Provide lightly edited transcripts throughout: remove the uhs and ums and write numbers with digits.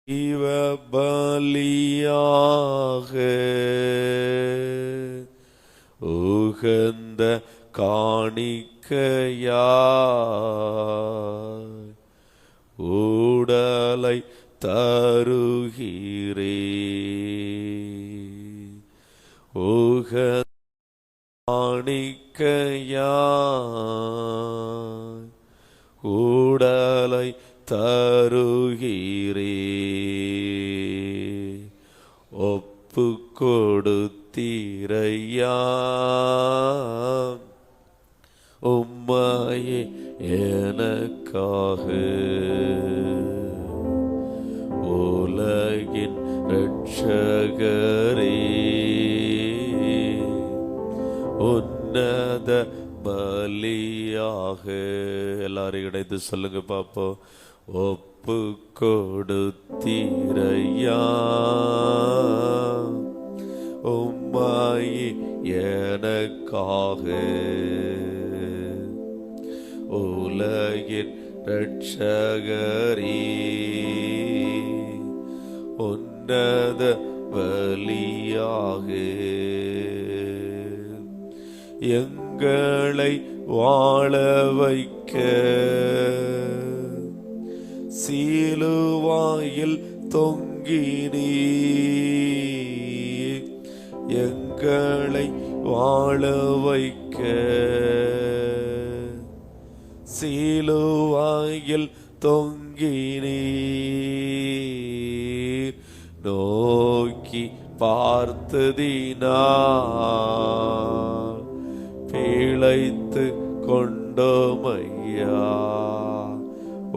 ஜீவ பலியாக உகந்த காணிக்கையாய் உடலை தருகிறே. உகந்த காணிக்கையாய் உடலை தருகிறே. ஒப்பு கொடுத்தீரையா உம்மையே எனக்காக. உலகின் இரட்சகரே உன்னத பலியாக. எல்லாரும் இணைந்து சொல்லுங்க பாப்போம். ஒப்பு கொடுத்தீரையா உம்மையே எனக்காக. உலகின் இரட்சகரே உன்னத பலியாக. எங்களை வாழ வைக்க சிலுவாயில் தொங்கினீ. எங்களை வாழ வைக்க சிலுவாயில் தொங்கினீர். நோக்கி பார்த்ததினால் பிழைத்து கொண்டோமையா.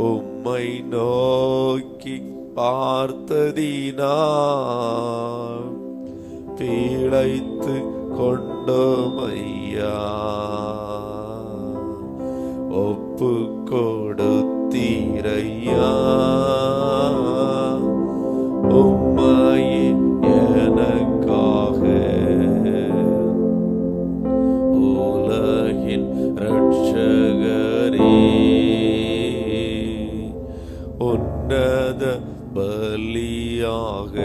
உம்மை நோக்கி பார்த்ததினால் பிழைத்து கொண்டோமையா. ஒப்பு கொடுத்தீரையா உம்மையே எனக்காக. உலகின் இரட்சகரே உன்னத பலியாக.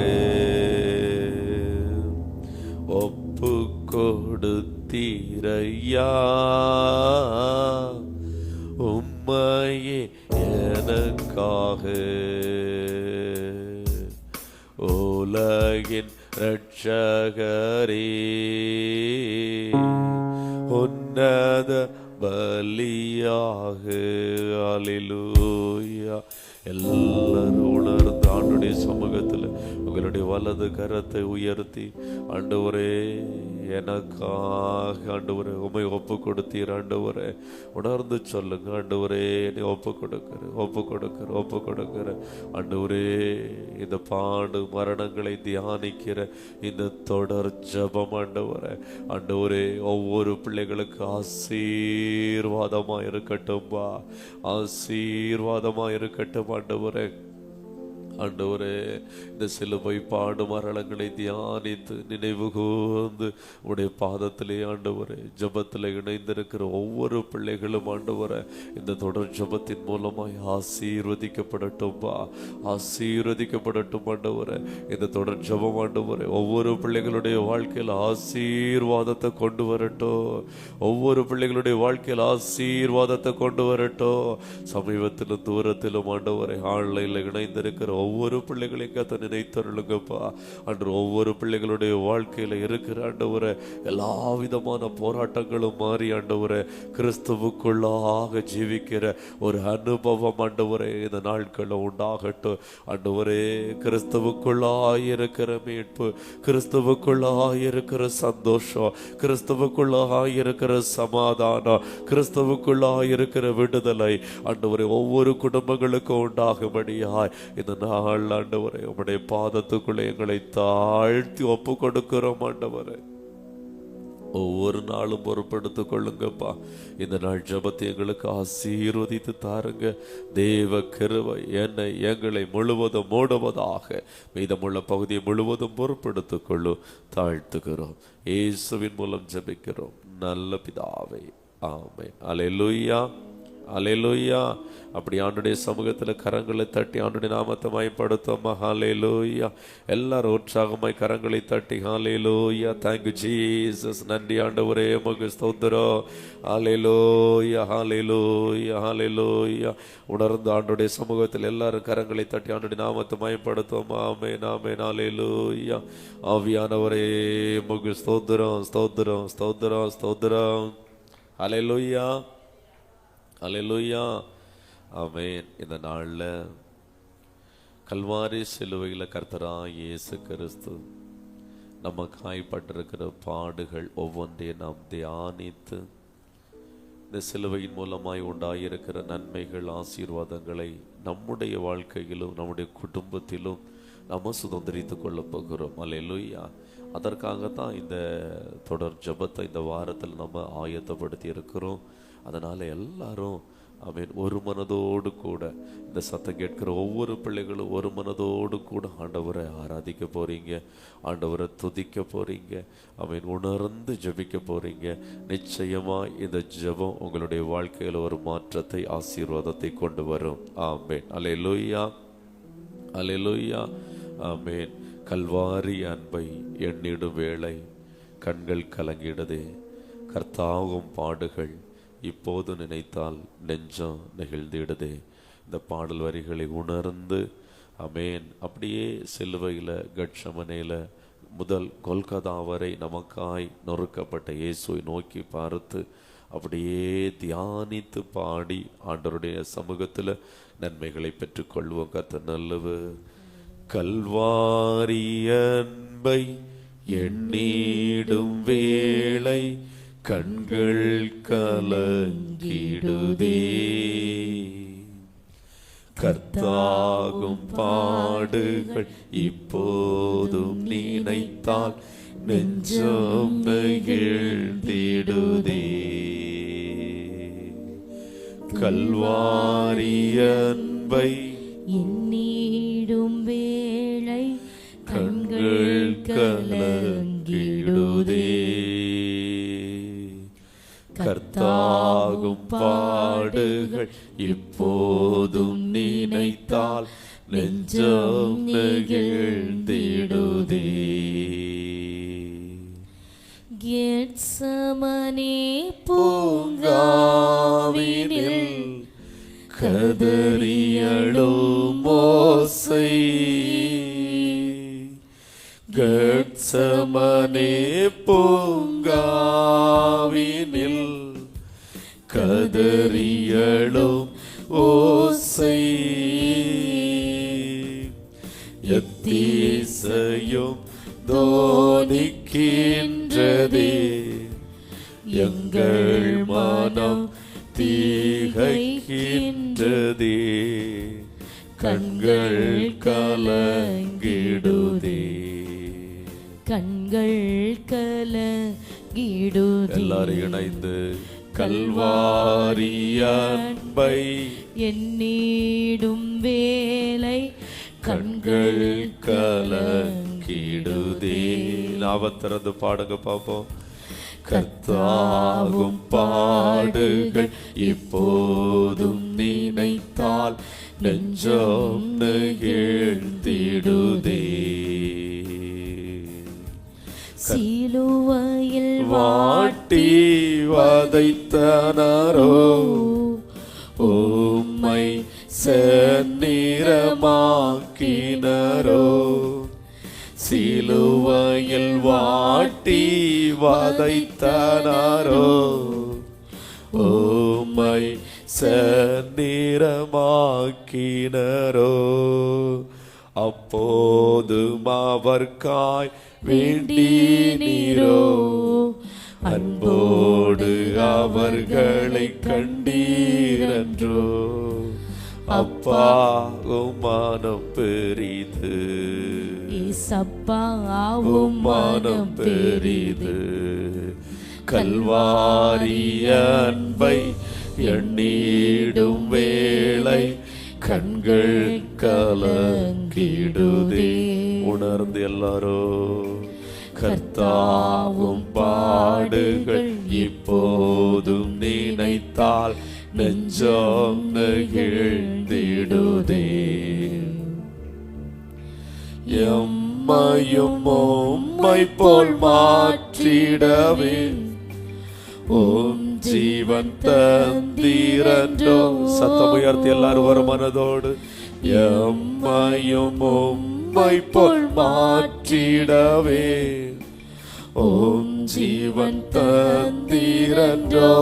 ஒப்பு கொடுத்தீரையா உம்மையே எனக்காக. உலகின் இரட்சகரே உன்னத பலியாக. அல்லேலூயா. எல்லாரும் உணர்ந்து ஆண்டுடைய சமூகத்தில் உங்களுடைய வலது கரத்தை உயர்த்தி, ஆண்டவரே எனக்காக ஆண்டவரே உம்மை ஒப்பு கொடுத்தீர். ஆண்டவரே உணர்ந்து சொல்லுங்க. ஆண்டவரே என்னை ஒப்பு கொடுக்கிறேன், ஒப்பு கொடுக்கிறேன், ஒப்பு கொடுக்கிறேன். ஆண்டவரே இந்த பாடு மரணங்களை தியானிக்கிற இந்த தொடர் ஜபம் ஆண்டவரே, ஆண்டவரே ஒவ்வொரு பிள்ளைகளுக்கு ஆசீர்வாதமா இருக்கட்டும்பா, ஆசீர்வாதமா இருக்கட்டும் ஆண்டவரே. ஆண்டவரே இந்த சிலுவை பாடு மரணங்களை தியானித்து நினைவு கூர்ந்து உடைய பாதத்திலே ஆண்டவரே ஜபத்தில் இணைந்திருக்கிற ஒவ்வொரு பிள்ளைகளும் ஆண்டவரே இந்த தொடர் ஜபத்தின் மூலமாய் ஆசீர்வதிக்கப்படட்டும்பா, ஆசீர்வதிக்கப்படட்டும் ஆண்டவரே. இந்த தொடர் ஜபம் ஆண்டவரே ஒவ்வொரு பிள்ளைகளுடைய வாழ்க்கையில் ஆசீர்வாதத்தை கொண்டு வரட்டும், ஒவ்வொரு பிள்ளைகளுடைய வாழ்க்கையில் ஆசீர்வாதத்தை கொண்டு வரட்டும். சமீபத்திலும் தூரத்திலும் ஆண்டவரை ஆன்லைனில் இணைந்திருக்கிற ஒவ்வொரு பிள்ளைகளையும் கத்த நினைத்தருளுங்கப்பா. அன்று ஒவ்வொரு பிள்ளைகளுடைய வாழ்க்கையில இருக்கிற ஆண்டவரை எல்லா விதமான போராட்டங்களும் மாறி ஆண்டவரை கிறிஸ்துவுக்குள்ளாக ஜீவிக்கிற ஒரு அனுபவம் ஆண்டவரே இந்த நாட்களில் உண்டாகட்டும். ஆண்டவரே கிறிஸ்துவுக்குள்ளாயிருக்கிற மீட்பு, கிறிஸ்துவுக்குள்ளாயிருக்கிற சந்தோஷம், கிறிஸ்துவுக்குள்ளாயிருக்கிற சமாதானம், கிறிஸ்துவுக்குள்ளாயிருக்கிற விடுதலை ஆண்டவரே ஒவ்வொரு குடும்பங்களுக்கும் உண்டாகும்படியாய் இந்த நாள் ஆண்டவரே உம்முடைய பாதத்துக்குள்ளே எங்களை தாழ்த்தி ஒப்பு கொடுக்கிறோம் ஆண்டவரே. ஒவ்வொரு நாளும் பொறுப்படுத்திக் கொள்ளுங்கப்பா. இந்த நாள் ஜபத்தை எங்களுக்கு ஆசீர்வதித்து தாருங்க. தேவ கிருபை என்னை எங்களை முழுவதும் மூடுவதாக. மீதமுள்ள பகுதியை முழுவதும் பொறுப்படுத்திக் கொள்ளும். தாழ்த்துகிறோம். இயேசுவின் மூலம் ஜபிக்கிறோம் நல்ல பிதாவே, ஆமென். அல்லேலூயா. அல்லேலூயா. அப்படி ஆண்டுடைய சமூகத்தில் கரங்களை தட்டி ஆண்டுடைய நாமத்தை மயப்படுத்தோம். ஹalleluya. எல்லாரும் உற்சாகமாய் கரங்களை தட்டி ஹalleluya. Thank you Jesus. நன்றி ஆண்டவரே, உமக்கு ஸ்தோத்திரம். ஹalleluya, ஹalleluya, ஹalleluya. உணர்ந்து ஆண்டுடைய சமூகத்தில் எல்லாரும் கரங்களை தட்டி ஆண்டுடைய நாமத்தை மயப்படுத்தோம். ஆமென், ஆமென், ஹalleluya. ஆவியானவரே, உமக்கு ஸ்தோத்திரம், ஸ்தோத்திரம், ஸ்தோத்திரம், ஸ்தோத்திரம். ஹalleluya, ஹalleluya. ஆமென். இந்த நாளில் கல்வாரி சிலுவையில் கர்த்தராகிய இயேசு கிறிஸ்து நமக்காய் பட்டிருக்கிற பாடுகள் ஒவ்வொன்றையும் நாம் தியானித்து இந்த சிலுவையின் மூலமாய் உண்டாயிருக்கிற நன்மைகள், ஆசீர்வாதங்களை நம்முடைய வாழ்க்கையிலும் நம்முடைய குடும்பத்திலும் நம்ம சுதந்திரித்து கொள்ள போகிறோம். அல்லேலூயா. அதற்காகத்தான் இந்த தொடர் ஜெபத்தை இந்த வாரத்தில் நம்ம ஆயத்தப்படுத்தி இருக்கிறோம். அதனால் எல்லாரும் ஆமென் ஒரு மனதோடு கூட இந்த சத்தம் கேட்கிற ஒவ்வொரு பிள்ளைகளும் ஒரு மனதோடு கூட ஆண்டவரை ஆராதிக்க போறீங்க, ஆண்டவரை துதிக்க போறீங்க, ஆமென் உணர்ந்து ஜெபிக்க போறீங்க. நிச்சயமா இந்த ஜெபம் உங்களுடைய வாழ்க்கையில் ஒரு மாற்றத்தை, ஆசீர்வாதத்தை கொண்டு வரும். ஆமென். அல்லேலூயா, அல்லேலூயா, ஆமென். கல்வாரி அன்பை எண்ணிடும் வேளை கண்கள் கலங்கிடுதே, கர்த்தாவும் பாடுகள் இப்போது நினைத்தால் நெஞ்சம் நெகிழ்ந்திடுதே. இந்த பாடல் வரிகளை உணர்ந்து ஆமென் அப்படியே சிலுவையில் கட்சமனேல முதல் கொல்கதா வரை நமக்காய் நொறுக்கப்பட்ட இயேசுவை நோக்கி பார்த்து அப்படியே தியானித்து பாடி ஆண்டவருடைய சமூகத்தில் நன்மைகளை பெற்றுக்கொள்வோம். கர்த்தர் நல்லவர். கல்வாரி அன்பை எண்ணிடும் வேளை கண்கள் கலங்கிடுதே, கர்த்தாகும் பாடுகள் இப்போதும் நினைத்தால் நெஞ்சம் நெகிழ்ந்திடுதே. கல்வாரி அன்பை எண்ணிடும் வேளை கண்கள் கலங்கிடுதே, கர்த்தாகும் பாடுகள் இப்போதும் நினைத்தால் நெஞ்சம் நெகிழ்ந்திடுதே. கெத்சமனே பூங்காவினில் கதறியழும் ஓசை, கெத்சமனே பூங்காவினில் கதறியழும் ஓசை, எத்தீசையும் தோனிக்கின்றதே, எங்கள் மனம் தீகைக்கின்றதே, கண்கள் கலங்கிடுதே, கண்கள் கலங்கிடுதே. எல்லாரும் இணைந்து கல்வாரி அன்பை எண்ணிடும் வேளை கண்கள் கலங்கிடுதே. நாவத்திறந்து பாடுங்க பாப்போம். கர்த்தாவும் பாடுகள் இப்போதும் நினைத்தால் நெஞ்சம் நெகிழ்ந்திடுதே. சிலுவையில் வாட்டி வதைத்தனரோ உம்மை செந்நிறமாக்கினரோ, சிலுவையில் வாட்டி வதைத்தனரோ உம்மை செந்நிறமாக்கினரோ, அப்போதும் அவர்காய் வேண்டினீரோ, அன்போடு அவர்களை கண்டீரன்றோ, அப்பா உம்மானம் பெரிது, உம்மானம் பெரிது. கல்வாரி அன்பை எண்ணிடும் வேளை கண்கள் கலங்கிடுதே. உணர்ந்து எல்லாரோ கர்த்தாவும் பாடுகள் இப்போதும் நினைத்தால் நெஞ்சம் நெகிழ்ந்திடுதே. எம்மையும் உம்மை போல் மாற்றிடவே ஓம் ஜீவன் தந்தீரன்றோ. சத்தம் உயர்த்தி எல்லாரும் ஒரு மனதோடு எம்மையும் உம்மை போல் மாற்றிடவே ஓம் ஜீவன் தந்தீரன்றோ.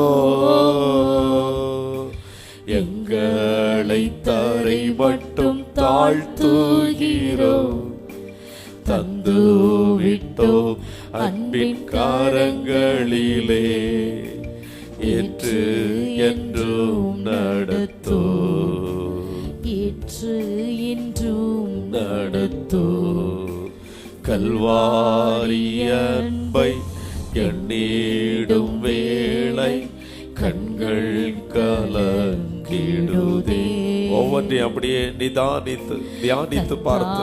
எங்களை தரை மட்டும் தாழ்த்துகிறோம், தந்து விட்டோம் அன்பின் காரங்களிலே, ஏற்று என்றும் நடத்தோ, ஏற்று என்றும் நடத்தோ. கல்வாரி அன்பை எண்ணிடும் வேளை கண்கள் கலங்கிடுதே. ஒவ்வொன்றையும் அப்படியே நிதானித்து தியானித்து பார்த்து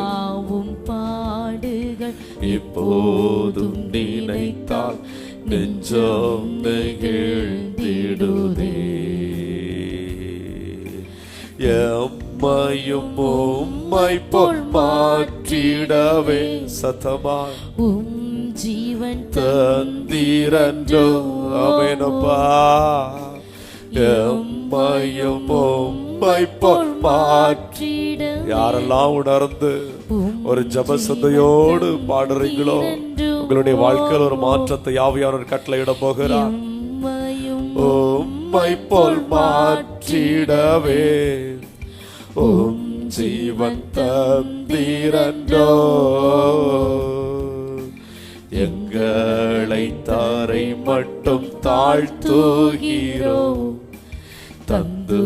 பாடுகள் இப்போதும் நினைத்தால் நெஞ்சம் நெகிழ்ந்திடுதே. எம்மையும் உம்மை போல் மாற்றிடவே சத்தமா ஜீவன் தந்தீரன்றோ. ஆமெனப்பா. எம்மையும் உம்மை போல் மாற்றிட. யாரெல்லாம் உணர்ந்து ஒரு ஜபசந்தையோடு பாடுறீங்களோ உங்களுடைய வாழ்க்கையில் ஒரு மாற்றத்தை ஆவியானவர் கட்டளையிட போகிறார். உம்மை போல் மாற்றிடவே ஓம் ஜீவன் தந்தீரன்றோ. எங்களை தாரை மட்டும் தாழ்த்துகிறோம், தந்து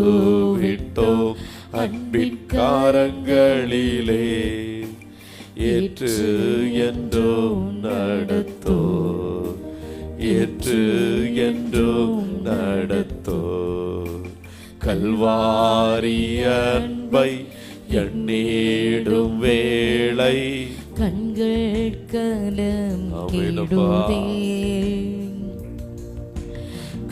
விட்டோம் அன்பின் காரங்களிலே, ஏற்று என்றும் நடத்தோ, ஏற்று என்றும் நடத்தோ. கல்வாரி அன்பை எண்ணிடும் வேளை கண்கள் கலங்கிடுதே.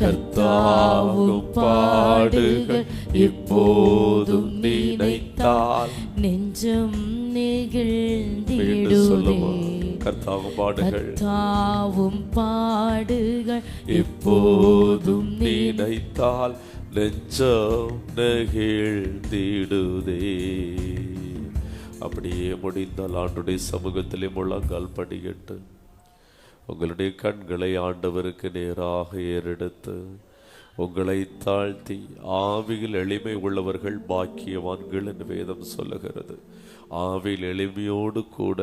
கர்த்தாவும் பாடுகள் இப்போதும் நினைத்தால் நெஞ்சம் நெகிழ்ந்திடுதே. கர்த்தாவும் பாடுகள் இப்போதும் நினைத்தால் நெஞ்சம் நெகிழ்ந்திடுதே. அப்படியே முடிந்தால் ஆண்டுடைய சமூகத்திலே முழங்கால் படியிட்டு உங்களுடைய கண்களை ஆண்டவருக்கு நேராக ஏறெடுத்து உங்களை தாழ்த்தி, ஆவியில் எளிமை உள்ளவர்கள் பாக்கியவான்கள் என்று வேதம் சொல்லுகிறது. ஆவியில் எளிமையோடு கூட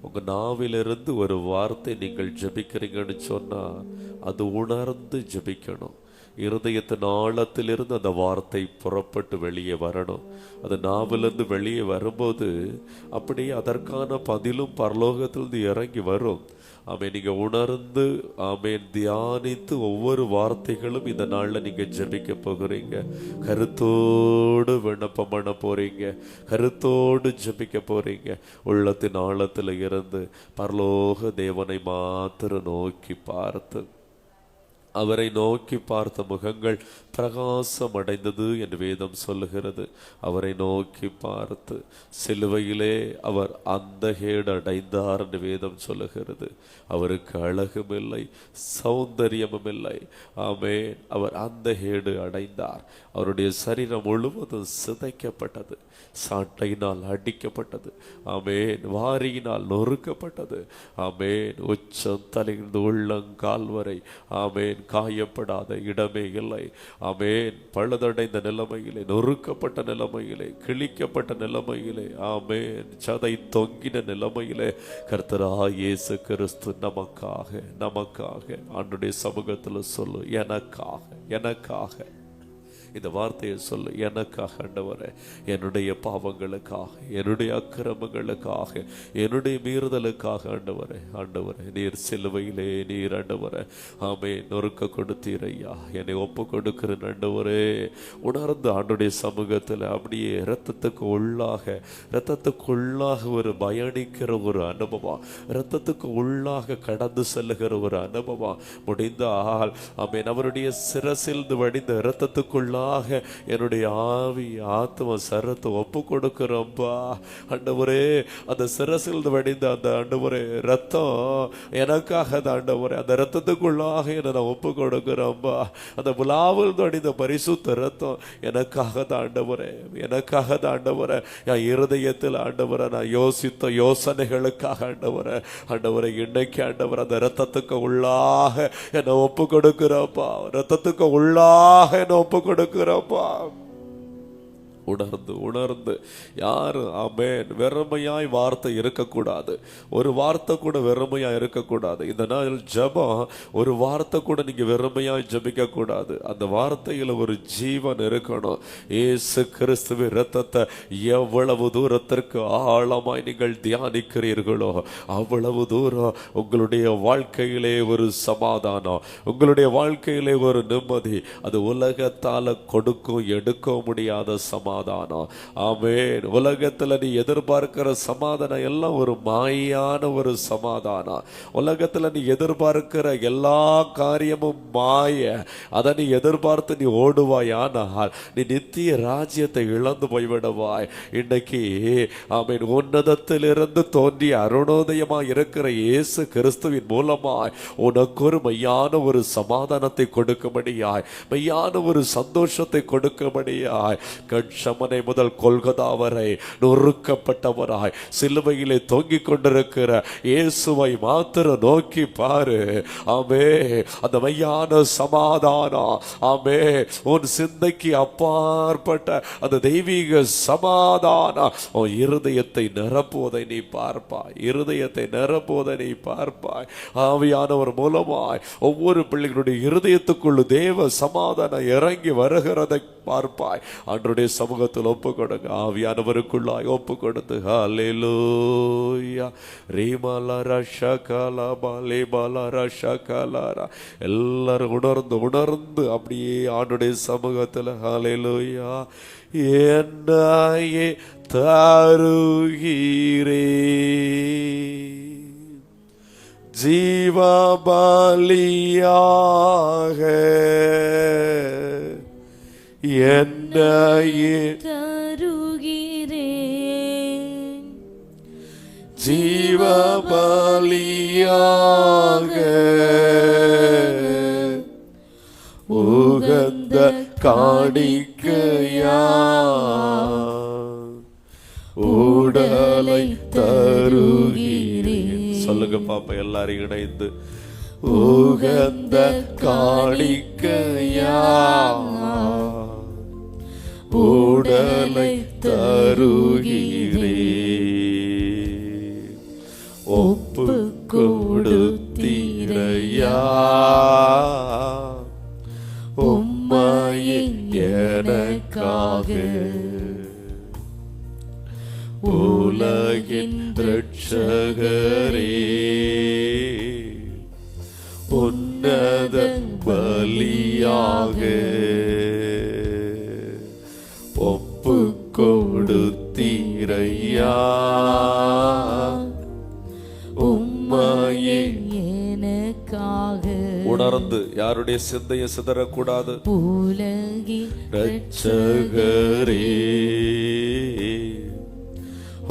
உங்கள் நாவிலிருந்து ஒரு வார்த்தை நீங்கள் ஜெபிக்கிறீங்கன்னு சொன்னால் அது உணர்ந்து ஜெபிக்கணும். இருதயத்தின் ஆழத்திலிருந்து அந்த வார்த்தை புறப்பட்டு வெளியே வரணும். அது நாவிலிருந்து வெளியே வரும்போது அப்படியே அதற்கான பதிலும் பரலோகத்திலிருந்து இறங்கி வரும். ஆமேன். நீங்க உணர்ந்து ஆமேன் தியானித்து ஒவ்வொரு வார்த்தைகளும் இந்த நாள்ல நீங்க ஜெபிக்க போகிறீங்க. கருத்தோடு விண்ணப்பம் பண்ண போறீங்க, கருத்தோடு ஜெபிக்க போறீங்க. உள்ளத்தின் ஆழத்துல இருந்து பரலோக தேவனை மாத்திர நோக்கி பார்த்து, அவரை நோக்கி பார்த்த முகங்கள் பிரகாசம் அடைந்தது என்று வேதம் சொல்லுகிறது. அவரை நோக்கி பார்த்து சிலுவையிலே அவர் அந்தகேடு அடைந்தார் என்று வேதம் சொல்லுகிறது. அவருக்கு அழகும் இல்லை, சௌந்தரியமும் இல்லை. ஆமென். அவர் அந்தகேடு அடைந்தார். அவருடைய சரீரம் முழுவதும் சிதைக்கப்பட்டது, சாட்டையினால் அடிக்கப்பட்டது. ஆமென். வாரியினால் நொறுக்கப்பட்டது. ஆமென். உச்சம் தலையிலிருந்து உள்ளங்கால் வரை ஆமென் காயப்படாத இடமே இல்லை. ஆமென். பழுதடைந்த நிலைமையிலே, நொறுக்கப்பட்ட நிலைமையிலே, கிழிக்கப்பட்ட நிலைமையிலே, ஆமென், சதை தொங்கின நிலைமையிலே கர்த்தராகிய இயேசு கிறிஸ்து நமக்காக ஆண்டவருடைய சமூகத்தில் சொல்லு, எனக்காக இந்த வார்த்தையை சொல்லு. எனக்காக ஆண்டவரே, என்னுடைய பாவங்களுக்காக, என்னுடைய அக்கிரமங்களுக்காக, என்னுடைய மீறுதலுக்காக ஆண்டவரே நீர் சிலுவையிலே நீர் ஆண்டவரே ஆமென் நொறுக்க கொடுத்தீரையா. என்னை ஒப்பு கொடுக்கிறேன் ஆண்டவரே. உணர்ந்து ஆண்டவருடைய சமூகத்தில் அப்படியே இரத்தத்துக்குள்ளாக ஒரு பயணிக்கிற ஒரு அனுபவம், இரத்தத்துக்கு உள்ளாக கடந்து செல்லுகிற ஒரு அனுபவம். முடிந்தால் ஆமென் அவருடைய சிரசில் வடிந்த இரத்தத்துக்குள்ளாக ரத்தத்துக்குள்ளாக என்னுடைய ஆவி ஆத்ம சரத்தை ஒப்பு கொடுக்கிறோம்ப்பா. ஆண்டவரே, அந்த சிரசில் வடிந்த அந்த ஆண்டவரே ரத்தம் எனக்காக தான் ஆண்டவரே, அந்த ரத்தத்துக்குள்ளாக என்னை நான் ஒப்பு கொடுக்கிறோம்ப்பா. அந்த புலாவில் வடிந்த பரிசுத்த ரத்தம் எனக்காக தான் ஆண்டவரே, எனக்காக தான் ஆண்டவரே. என் இருதயத்தில் ஆண்டவரை நான் யோசித்த யோசனைகளுக்காக ஆண்டவரை, ஆண்டவரை இன்னைக்கு ஆண்டவர் அந்த ரத்தத்துக்கு உள்ளாக என்னை ஒப்பு கொடுக்கிறப்பா, ரத்தத்துக்கு உள்ளாக என்னை ஒப்பு கொடுக்கிறப்பா. உணர்ந்து உணர்ந்து யாரு ஆமென் வெறுமையாய் வார்த்தை இருக்கக்கூடாது. ஒரு வார்த்தை கூட வெறுமையா இருக்கக்கூடாது. இந்த நாள் ஜெபம் ஒரு வார்த்தை கூட நீங்க வெறுமையாய் ஜெபிக்க கூடாது. அந்த வார்த்தையில ஒரு ஜீவன் இருக்கணும். இயேசு கிறிஸ்துவின் இரத்தத்தை எவ்வளவு தூரத்திற்கு ஆழமாய் நீங்கள் தியானிக்கிறீர்களோ அவ்வளவு தூரம் உங்களுடைய வாழ்க்கையிலே ஒரு சமாதானம், உங்களுடைய வாழ்க்கையிலே ஒரு நிம்மதி, அது உலகத்தால கொடுக்கும் எடுக்க முடியாத சமாதானம். ஆமென். உலகத்துல நீ எதிர்பார்க்கிற சமாதானம் எல்லாம் ஒரு மாயான ஒரு சமாதானம். உலகத்துல நீ எதிர்பார்க்கிற எல்லா காரியமும் மாய. அதை நீ எதிர்பார்த்து நீ ஓடுவாய், ஆனால் நீ நித்திய ராஜ்யத்தை இழந்து போய்விடுவாய். இன்னைக்கு ஆமென் உன்னதத்திலிருந்து தோன்றிய அருணோதயமாய் இருக்கிற இயேசு கிறிஸ்துவின் மூலமாய் உனக்கு ஒரு மெய்யான ஒரு சமாதானத்தை கொடுக்கும்படியாய், மெய்யான ஒரு சந்தோஷத்தை கொடுக்கும்படியாய் கட்சமனை முதல் கொல்கதா வரை நொறுக்கப்பட்டவராய் சிலுவையிலே தொங்கிக் கொண்டிருக்கிற இயேசுவை மாத்திரம் நோக்கி பாரு. ஆமே, அந்த மையான சமாதானம், ஆமே, உன் சிந்தைக்கு அப்பாற்பட்ட அந்த தெய்வீக சமாதானம் உன் இருதயத்தை நிரப்புவதை நீ பார்ப்பாய், இருதயத்தை நிரப்புவதை நீ பார்ப்பாய். ஆவியானவர் மூலமாய் ஒவ்வொரு பிள்ளைகளுடைய இருதயத்துக்குள்ள தேவ சமாதானம் இறங்கி வருகிறதை பார்ப்பாய். அன்றைய சமூகத்தில் ஒப்பு கொடுங்க, ஆவியானவருக்குள்ளாய் ஒப்பு கொடுத்து ஹல்லேலூயா ரீமலர ஷகலபா லேபலர ஷகலரா எல்லாரும் உணர்ந்து உணர்ந்து அப்படியே ஆண்டுடைய சமூகத்தில் ஹல்லேலூயா என்னையே தருகிறே ஜீவபலியாக என்னையே தருகிறேன் ஜீவபலியாக உகந்த காணிக்கையா உடலை தருகிறேன். சொல்லுங்க பாப்பா எல்லாரும் இணைந்து உகந்த காணிக்கையா உடலை தருகிறேன். ஒப்பு கொடுத்தீரையா உம்மையே எனக்காக உலகின் ரட்சகரே உன்னத பலியாக ஒப்பு கொடுத்தீரையா உம்மையே எனக்காக. உணர்ந்து யாருடைய சிந்தையை சிதறக்கூடாது. உலகின் ரட்சகரே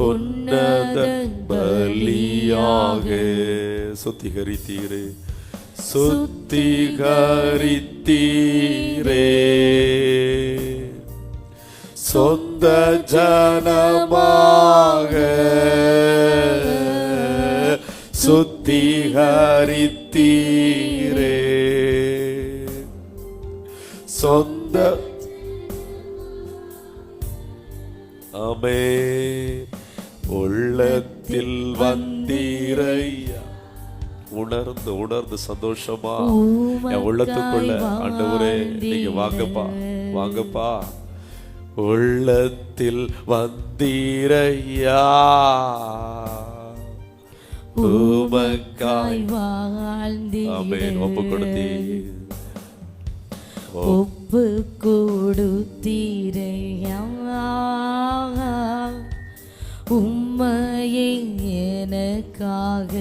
உன்னத பலியாக சுத்திகரித்தீரே சுத்திகரித்தீரே சொந்த ஜனமாக சுத்திகரித்தீரே சொந்த ஆமென் உள்ளத்தில் வந்தீரையா. உணர்ந்து உணர்ந்து சந்தோஷமா என் உள்ளத்துக்குள்ள ஆண்டவரே நீங்க வாங்கப்பா வாங்கப்பா. உள்ளத்தில் வந்தீரையா உமக்காய் ஆமென் ஒப்பு கொடுத்தீர் ஒப்பு கொடுத்தீரையா உம்மையே எனக்காக.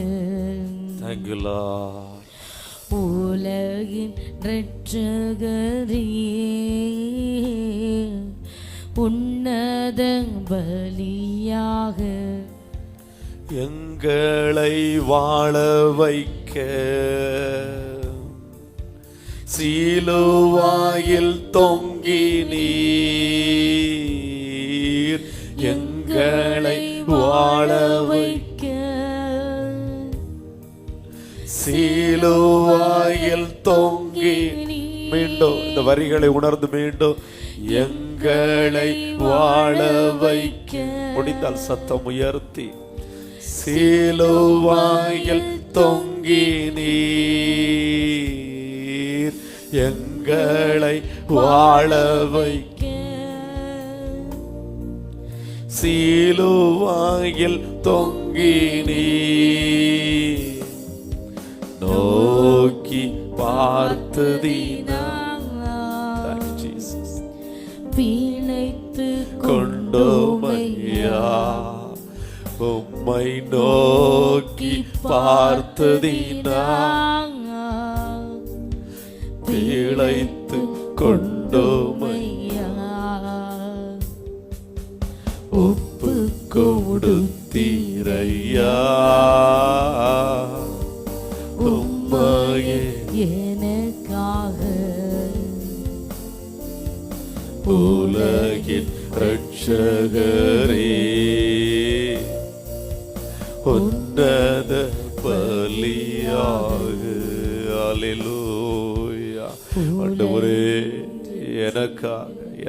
Thank you, Lord. உலகின் இரட்சகரே உன்னத பலியாக எங்களை வாழ வைக்க சிலுவாயில் தொங்கி நீர் எங்களை வாழ வைக்க சிலுவாயில் தொங்கி. மீண்டும் இந்த வரிகளை உணர்ந்து மீண்டும் எங்களை வாழ வைக்க. முடிந்தால் சத்தம் உயர்த்தி சிலுவாயில் தொங்கி நீர் எங்களை வாழ வைக்க சிலுவாயில் தொங்கி நீர் நோக்கி பார்த்ததினா பிழைத்து கொண்டோமையா உம்மை நோக்கி பார்த்ததினா பிழைத்து கொண்டோமையா ஒப்பு கொடுத்தீரையா உம்மையே எனக்காக உலகின் ரட்சகரே உன்னத பலியாக. அல்லேலூயா. ஆண்டவரே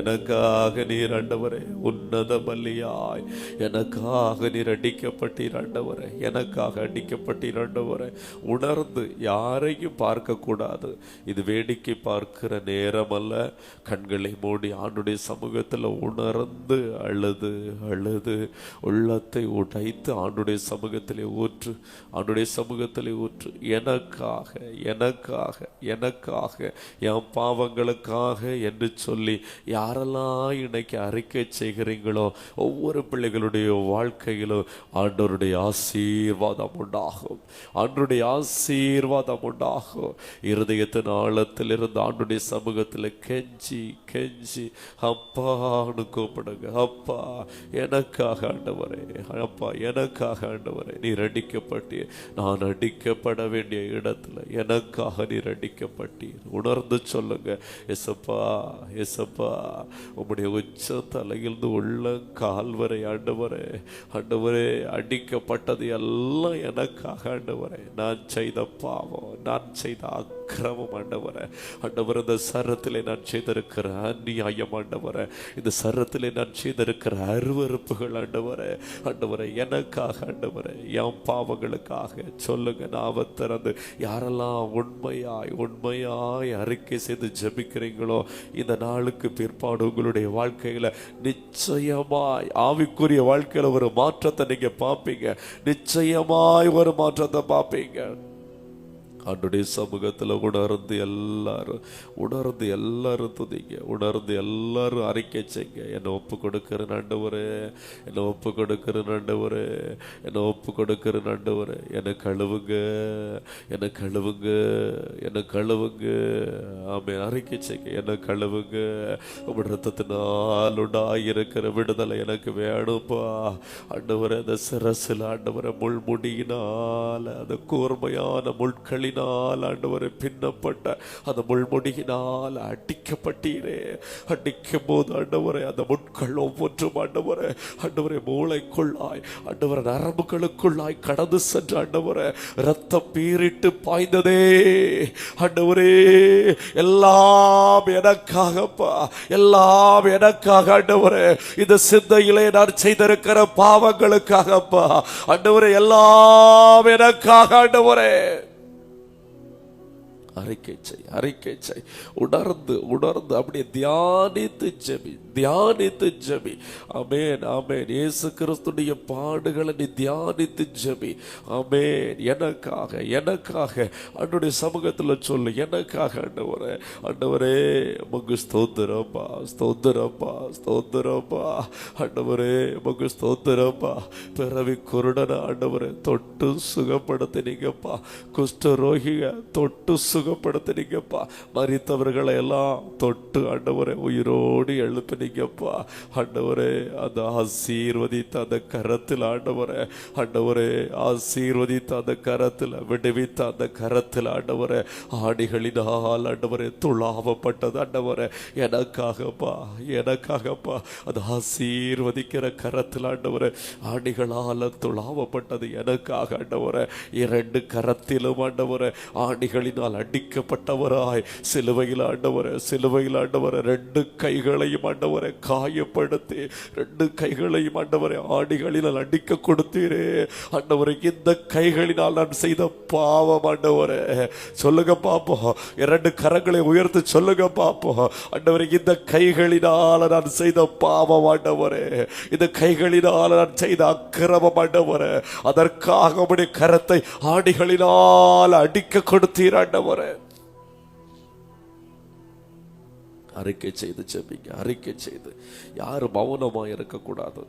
எனக்காக நீர் ஆண்டவரே உன்னத பலியாய் எனக்காக நீர் அடிக்கப்பட்டீர் ஆண்டவரே, எனக்காக அடிக்கப்பட்டீர் ஆண்டவரே. உணர்ந்து யாரையும் பார்க்க கூடாது. இது வேடிக்கை பார்க்கிற நேரம் அல்ல. கண்களை மூடி ஆண்டுடைய சமூகத்தில் உணர்ந்து அழுது அழுது உள்ளத்தை உடைத்து ஆண்டுடைய சமூகத்திலே ஊற்று, ஆண்டுடைய சமூகத்திலே ஊற்று. எனக்காக எனக்காக எனக்காக என் பாவங்களுக்காக என்று சொல்லி யாரெல்லாம் இன்னைக்கு அறிக்கை செய்கிறீங்களோ ஒவ்வொரு பிள்ளைகளுடைய வாழ்க்கையிலும் ஆண்டவருடைய ஆசீர்வாதம் உண்டாகும், ஆண்டவருடைய ஆசீர்வாதம் உண்டாகும். இருதயத்தின் ஆழத்தில் இருந்து ஆண்டுடைய சமூகத்தில் கெஞ்சி கெஞ்சி அப்பான்னு கூப்பிடுங்க. அப்பா எனக்காக ஆண்டவரே, அப்பா எனக்காக ஆண்டவரே, நீர் அடிக்கப்பட்டீர். நான் அடிக்கப்பட வேண்டிய இடத்துல எனக்காக நீர் அடிக்கப்பட்டீர். உணர்ந்து சொல்லுங்க, எசப்பா எசப்பா உம்முடைய உச்ச தலையிலிருந்து உள்ள கால் வரை ஆண்டவரே, ஆண்டவரே அடிக்கப்பட்டது எல்லாம் எனக்காக ஆண்டவரே. நான் செய்த பாவம், நான் செய்த அக்கிரமம் ஆண்டவரே, ஆண்டவர் இந்த சரத்திலே நான் செய்திருக்கிற அநியாயம் ஆண்டவரே, இந்த சரத்திலே நான் செய்திருக்கிற அருவருப்புகள் ஆண்டவரே, ஆண்டவரே எனக்காக ஆண்டவரே, என் பாவங்களுக்காக சொல்லுங்க. நாவ திறந்து யாரெல்லாம் உண்மையாய் உண்மையாய் அறிக்கை செய்து ஜெபிக்கிறீங்களோ இந்த நாளுக்கு பிற்பாடு உங்களுடைய வாழ்க்கையில நிச்சயமாய் ஆவிக்குரிய வாழ்க்கையில ஒரு மாற்றத்தை நீங்க பார்ப்பீங்க. நிச்சயமாய் ஒரு மாற்றத்தை பார்ப்பீங்க. ஆண்டுடைய சமூகத்தில் உணர்ந்து எல்லாரும் துதிங்க, உணர்ந்து எல்லாரும் அறிக்கை செய்ங்க. என்னை ஒப்பு கொடுக்கிற ஆண்டவரே, என்னை ஒப்பு கொடுக்கிற ஆண்டவரே, என்னை ஒப்பு கொடுக்கிற ஆண்டவரே, என்னை கழுவுங்க, என்னை கழுவுங்க, என்னை கழுவுங்க. ஆமென். அறிக்கை செய்ங்க, என்னை கழுவுங்க. உங்களுடைய ரத்தத்தினால் உண்டாயிருக்கிற விடுதலை எனக்கு வேணும்பா ஆண்டவரே. அந்த சிரசில் ஆண்டவரை முள்முடியினால், அந்த கூர்மையான முட்களினால் ஆண்டவரை பின்னப்பட்ட அந்த முள்முடியினால் அடிக்கப்பட்டீரே. அடிக்கும் போது ஆண்டவரை அந்த முட்கள் ஒவ்வொன்றும் ஆண்டவரை ஆண்டவரை மூளைக்குள்ளாய் ஆண்டவரை நரம்புகளுக்குள்ளாய் கடந்து சென்று ஆண்டவரை ரத்தம் பீரிட்டு பாய்ந்ததே ஆண்டவரே. எல்லாம் எனக்காகப்பா, எல்லாம் எனக்காக ஆண்டவரே. இந்த சிந்தையிலே நான் செய்திருக்கிற பாவங்களுக்காகப்பா ஆண்டவரே, எல்லாம் எனக்காக ஆண்டவரே. அறிக்கை செய், அறிக்கை செய். உணர்ந்து உணர்ந்து அப்படியே தியானித்து ஜெபி, தியானித்து ஜெபி. ஆமென், ஆமென். இயேசு கிறிஸ்துடைய பாடுகளை நீ தியானித்து ஜெபி. ஆமென். எனக்காக எனக்காக ஆண்டவருடைய சமூகத்தில் சொல்லு, எனக்காக ஆண்டவரே, ஆண்டவரே உமக்கு ஸ்தோத்திரப்பா, ஸ்தோத்திரப்பா, ஸ்தோத்திரப்பா ஆண்டவரே, உமக்கு ஸ்தோத்திரப்பா. பிறவி குருடன ஆண்டவரே தொட்டு சுகப்படுத்தினீங்கப்பா. குஷ்டரோகிக தொட்டு சுக சுகப்படுத்தினீங்கப்பா. மரித்தவர்களை எல்லாம் தொட்டு ஆண்டவரே உயிரோடு எழுப்பினீங்கப்பா. ஆண்டவரே அந்த ஆசீர்வதித்த அந்த கரத்தில் ஆண்டவரே, ஆண்டவரே ஆசீர்வதித்த அந்த கரத்தில், விடுவித்த அந்த கரத்தில் ஆண்டவரே, ஆணிகளினால் ஆண்டவரே துளாவப்பட்டது ஆண்டவரே எனக்காகப்பா, எனக்காகப்பா. அது ஆசீர்வதிக்கிற கரத்தில் ஆண்டவரே ஆணிகளால் துளாவப்பட்டது எனக்காக ஆண்டவரே. 2 கரத்திலும் ஆண்டவரே ஆணிகளினால் அடிக்கப்பட்டவராய் சிலுவையில் ஆண்டவரே, சிலுவையில் ஆண்டவரே 2 கைகளையும் ஆண்டவரை காயப்படுத்தி 2 கைகளையும் ஆண்டவரை ஆணிகளினால் அடிக்க கொடுத்தீரே ஆண்டவரை. இந்த கைகளினால் நான் செய்த பாவம் ஆண்டவரே, சொல்லுங்க பாப்போம். 2 கரங்களை உயர்த்து சொல்லுங்க பாப்போம். ஆண்டவரை இந்த கைகளினால் நான் செய்த பாவம் ஆண்டவரே, இந்த கைகளினால் நான் செய்த அக்கிரமம் ஆண்டவரே, அதற்காக உம்முடைய கரத்தை ஆணிகளினால் அடிக்க கொடுத்தீர் ஆண்டவரே. அறிக்கை செய்து ஜெபிங்க, அறிக்கை செய்து. யாரும் மௌனமா இருக்கக்கூடாது.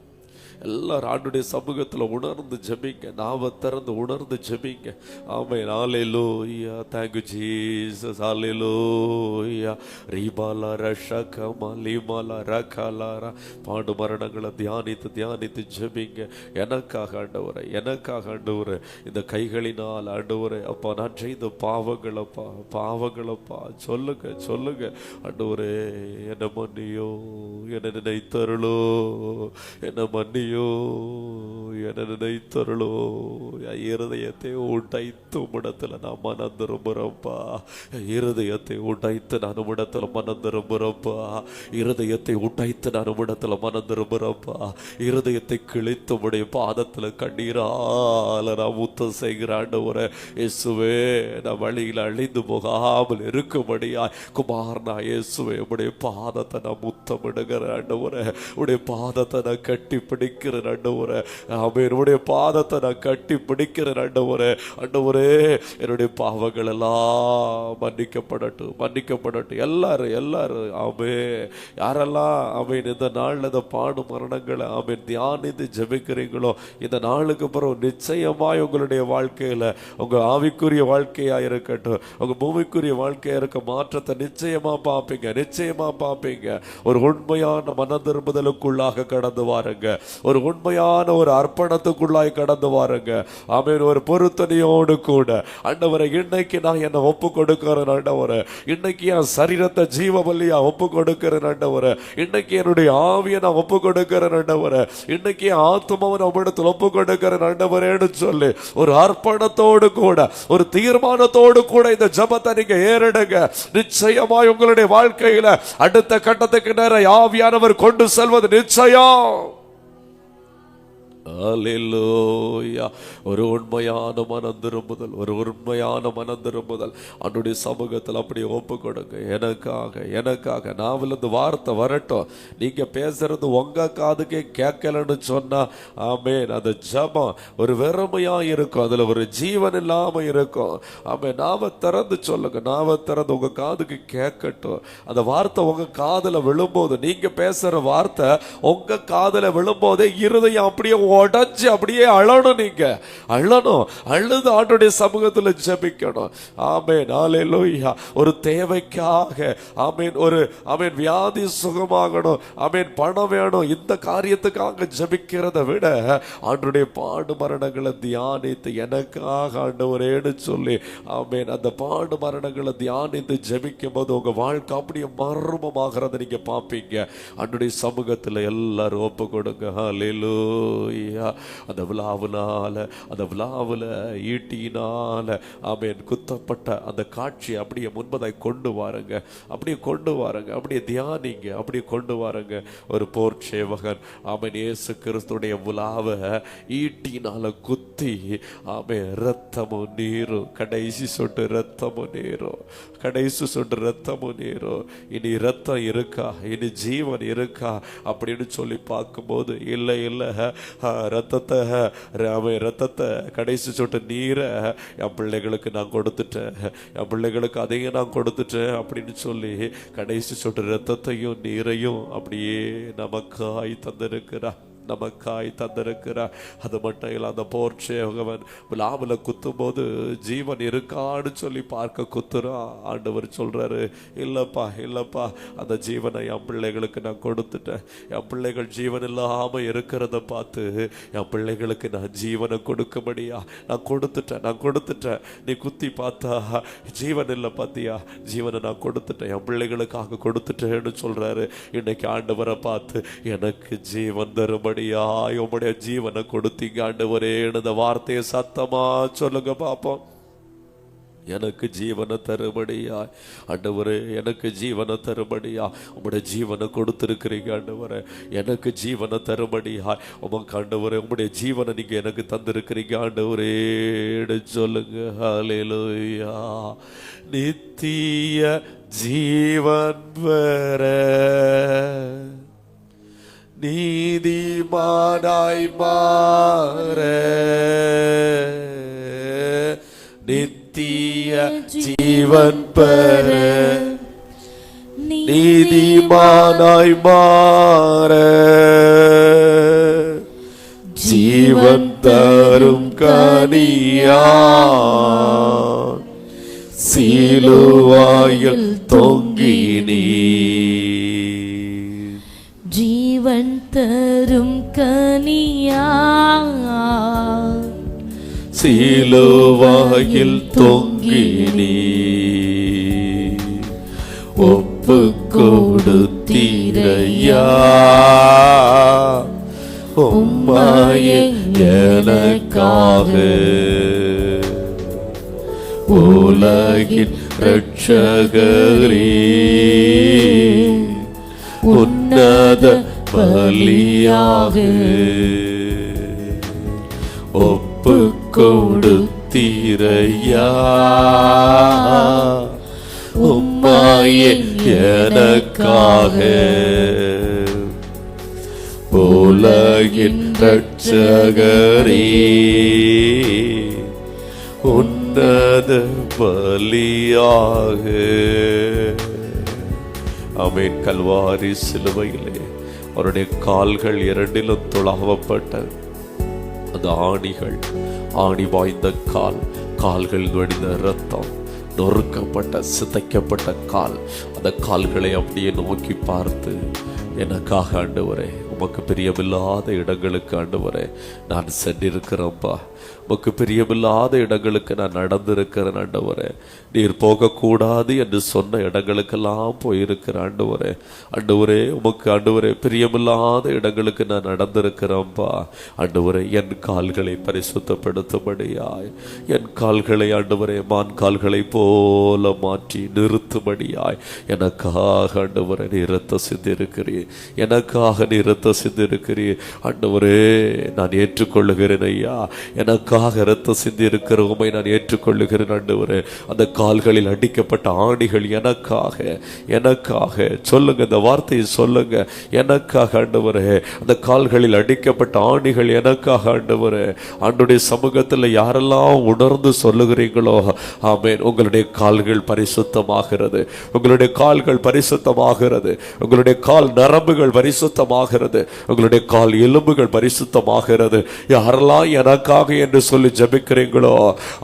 எல்லாரும் ஆண்டுடைய சமூகத்தில் உணர்ந்து ஜெபிங்க, நாவ திறந்து உணர்ந்து ஜெபிங்க. ஆமென். ஹல்லேலூயா. Thank you Jesus. ஹல்லேலூயா. ரீபாலா ரஷகமா லீமாலா ரகலாரா. பாடு மரணங்களை தியானித்து தியானித்து ஜெபிங்க. எனக்காக ஆண்டவரே, எனக்காக ஆண்டவரே, இந்த கைகளினால் ஆண்டவரே அப்பா நான் செய்த பாவங்களப்பா, பாவங்களப்பா சொல்லுங்க, சொல்லுங்க ஆண்டவரே. என்ன மன்னியோ, என்ன நினைத்தருளோ, என்ன மன்னியோ, என்ன நினைத்தருளோ. இருதயத்தை உடைத்து உம்மிடத்தில் நான் மனம் திரும்புறப்பா, இருதயத்தை உடைத்து நான் உம்மிடத்தில் மனம் திரும்புறப்பா, இருதயத்தை உடைத்து நான் உம்மிடத்தில் மனம் திரும்புறப்பா, இருதயத்தை கிழித்து உடைய பாதத்தில் கண்ணீரால நான் முத்தம் செய்கிற ஆண்டவரே இயேசுவே. நான் வழியில் அழிந்து போகாமல் இருக்கும்படியா குமாரனா இயேசுவே உடைய பாதத்தை நான் முத்தமிடுகிற ஆண்டவரே, உடைய பாதத்தை நான் கட்டி பிடிக்கிற ஆண்டவரே. ஆமென். உடைய பாதத்தை நான் கட்டி பிடிக்கிற ஆண்டவரே. ஆண்டவரே என்னுடைய பாவங்கள் எல்லாம் மன்னிக்கப்படட்டும், மன்னிக்கப்படட்டும். எல்லாரும் எல்லாரும் ஆமென். யாரெல்லாம் ஆமென் இந்த நாளில் இந்த பாடு மரணங்களை ஆமென் தியானித்து ஜெபிக்கிறீங்களோ, இந்த நாளுக்கு அப்புறம் நிச்சயமாய் உங்களுடைய வாழ்க்கையில உங்க ஆவிக்குரிய வாழ்க்கையா இருக்கட்டும், உங்க பூமிக்குரிய வாழ்க்கையா இருக்க மாற்றத்தை நிச்சயமா பார்ப்பீங்க, நிச்சயமா பார்ப்பீங்க. ஒரு உண்மையான மன திரும்புதலுக்குள்ளாக கடந்து வாருங்க, ஒரு உண்மையான ஒரு அர்ப்பணத்துக்குள்ளாய் கடந்து வாருங்க. ஆமென். ஒரு பொருத்தனையோடு கூட ஆண்டவரை இன்னைக்கு நான் என்னை ஒப்பு கொடுக்கிறேன் ஆண்டவரை, இன்னைக்கு என் சரீரத்தை ஜீவ பலியா ஒப்பு கொடுக்கிறேன் ஆண்டவரை, இன்னைக்கு என்னுடைய ஆவியை நான் ஒப்பு கொடுக்கிறேன் ஆண்டவரை, இன்னைக்கு என் ஆத்துமாவை நம்மிடத்தில் ஒப்பு கொடுக்கிறேன் ஆண்டவரேன்னு சொல்லி ஒரு அர்ப்பணத்தோடு கூட ஒரு தீர்மானத்தோடு கூட இந்த ஜெபத்தை நீங்க ஏறெடுங்க. நிச்சயமாய் உங்களுடைய வாழ்க்கையில அடுத்த கட்டத்துக்கு நேர ஆவியானவர் கொண்டு செல்வது நிச்சயம். அல்லேலூயா. ஒரு உண்மையான மனம் திரும்புதல், ஒரு உண்மையான மனம் திரும்புதல் அவருடைய சமூகத்தில் அப்படி ஒப்பு கொடுங்க. எனக்காக, எனக்காக நாவில் இந்த வார்த்தை வரட்டும். நீங்க பேசுறது உங்க காதுக்கே கேட்கலன்னு சொன்னா ஆமென், அந்த ஜெபம் ஒரு வெறுமையா இருக்கும், அதுல ஒரு ஜீவன் இல்லாம இருக்கும். ஆமென். நாவ திறந்து சொல்லுங்க, நாவ திறந்து உங்க காதுக்கு கேட்கட்டும். அந்த வார்த்தை உங்க காதுல விழும்போது, நீங்க பேசுற வார்த்தை உங்க காதுல விழும்போதே இருதயம் அப்படியே உடைச்சு அப்படியே அழணும். நீங்க அழணும், அழுது ஆண்டவருடைய சமூகத்தில் ஜெபிக்கணும். ஆமென். ஹல்லேலூயா. ஒரு தேவைக்காக ஆமென், ஒரு ஆமென் வியாதி சுகமாகணும், ஆமென் பணம் வேணும், இந்த காரியத்துக்காக ஜெபிக்கிறதை விட ஆண்டவருடைய பாடு மரணங்களை தியானித்து எனக்காக ஆண்டவரேன்னு சொல்லி ஆமென் அந்த பாடு மரணங்களை தியானித்து ஜெபிக்கும் போது உங்க வாழ்க்கை அப்படியே மர்மமாகிறத நீங்க பார்ப்பீங்க. ஆண்டவருடைய சமூகத்தில் எல்லாரும் ஒப்பு கொடுங்க. ஹல்லேலூயா. அந்த விழாவினால, அந்த விழாவில் ஈட்டியினால ஆமென் குத்தப்பட்ட அந்த காட்சி அப்படியே முன்பதாய் கொண்டு வாருங்க, அப்படியே கொண்டு வாருங்க, அப்படியே தியானிங்க, அப்படியே கொண்டு வாருங்க. ஒரு போர் சேவகன் ஆமென் இயேசு கிறிஸ்துடைய விழாவை ஈட்டியினால குத்தி ஆமென் ரத்தமும் நீரும், கடைசி சொட்டு ரத்தமும் நீரும், கடைசி சொட்டு ரத்தமும் நீரும். இனி ரத்தம் இருக்கா, இனி ஜீவன் இருக்கா அப்படின்னு சொல்லி பார்க்கும்போது இல்லை இல்லை, ரத்தத்தை ரத்தத்தை கடைசி சொட்டு நீரை என் பிள்ளைகளுக்கு நான் கொடுத்துட்டேன், என் பிள்ளைகளுக்கு அதையும் நான் கொடுத்துட்டேன் அப்படின்னு சொல்லி கடைசி சொட்டு ரத்தத்தையும் நீரையும் அப்படியே நமக்காய் தந்திருக்கிறார். நமக்காய் தந்திருக்கிறார். அது மட்டும் இல்லை, அந்த போர்ச்சேவகவன் விழாவில் குத்தும் போது ஜீவன் இருக்கான்னு சொல்லி பார்க்க குத்துறான். ஆண்டவர் சொல்றாரு, இல்லப்பா இல்லப்பா, அந்த ஜீவனை என் பிள்ளைகளுக்கு நான் கொடுத்துட்டேன். என் பிள்ளைகள் ஜீவன் இல்லாம இருக்கிறத பார்த்து என் பிள்ளைகளுக்கு நான் ஜீவனை கொடுக்கும்படியா நான் கொடுத்துட்டேன். நீ குத்தி பார்த்தா ஜீவன் இல்லை பாத்தியா, ஜீவனை நான் கொடுத்துட்டேன், என் பிள்ளைகளுக்காக கொடுத்துட்டேன்னு சொல்றாரு. இன்னைக்கு ஆண்டவரை பார்த்து எனக்கு ஜீவன் தரும்படியா உம்முடைய ஜீவனை கொடுத்தீங்க ஆண்டவரே, இந்த வார்த்தையை சத்தமா சொல்லுங்க பாப்போம். எனக்கு ஜீவனை தரும்படியா ஆண்டவரே, எனக்கு ஜீவனை தரும்படியா உம்முடைய ஜீவனை கொடுத்திருக்கிறீங்க ஆண்டவரே. எனக்கு ஜீவனை தரும்படியா உமக்கு ஆண்டவரே, உம்முடைய ஜீவனை நீங்க எனக்கு தந்திருக்கிறீங்க ஆண்டவரே சொல்லுங்க. ஹல்லேலூயா. நித்திய ஜீவன் பெற நீதிமானாய் மாற, நித்திய ஜீவன் பெற நீதிமானாய் மாற, ஜீவன் தரும் கனியா சிலுவாயில் தொங்கினீ. ஜீவன் தரும் கனியா சிலுவாயில் தொங்கினீ. ஒப்பு கொடுத்தீரையா உம்மையே எனக்காக, உலகின் இரட்சகரே உன்னத பலியாக ஒப்பு கொடுத்தீரையா உம்மையே எனக்காக, உலகின் இரட்சகரே உன்னத பலியாக. ஆமென். கல்வாரி சிலுவையிலே அவருடைய கால்கள் இரண்டிலும் துளாவப்பட்ட அந்த ஆணி வாய்ந்த கால்கள் வடிந்த இரத்தம், நொறுக்கப்பட்ட சிதைக்கப்பட்ட கால், அந்த கால்களை அப்படியே நோக்கி பார்த்து, எனக்காக ஆண்டவரே, உமக்கு பிரியமில்லாத இடங்களுக்கு ஆண்டவரே நான் சென்றிருக்கிறேன்ப்பா, உமக்கு பிரியமில்லாத இடங்களுக்கு நான் நடந்திருக்கிறேன் ஆண்டவரே, நீர் போகக்கூடாது என்று சொன்ன இடங்களுக்கெல்லாம் போயிருக்கிற ஆண்டவரே. உமக்கு ஆண்டவரே பிரியமில்லாத இடங்களுக்கு நான் நடந்திருக்கிறேன்ப்பா ஆண்டவரே. என் கால்களை பரிசுத்தப்படுத்தும்படியாய், என் கால்களை ஆண்டவரே மான் கால்களை போல மாற்றி நிறுத்தும்படியாய் எனக்காக ஆண்டவரே நீ இரத்த சிந்திருக்கிறீர், எனக்காக நீ இரத்த சிந்திருக்கிறீர் ஆண்டவரே. நான் ஏற்றுக்கொள்ளுகிறேன் ஐயா, எனக்காக இரத்த சிந்தி இருக்கிற உமை நான் ஏற்றுக்கொள்ளுகிறேன் ஆண்டவரே. அந்த கால்களில் அடிக்கப்பட்ட ஆணிகள் எனக்காக சொல்லுங்க, இந்த வார்த்தையை சொல்லுங்க, எனக்காக ஆண்டவரே. அந்த கால்களில் அடிக்கப்பட்ட ஆணிகள் எனக்காக ஆண்டவரே. ஆண்டுடைய சமூகத்தில் யாரெல்லாம் உணர்ந்து சொல்லுகிறீங்களோ ஆமென், உங்களுடைய கால்கள் பரிசுத்தமாகிறது, உங்களுடைய கால்கள் பரிசுத்தமாகிறது, உங்களுடைய கால் நரம்புகள் பரிசுத்தமாகிறது, உங்களுடைய கால் எலும்புகள் பரிசுத்தமாகிறது. யாரெல்லாம் எனக்காக என்று சொல்லி ஜெபிக்கிறீங்களோ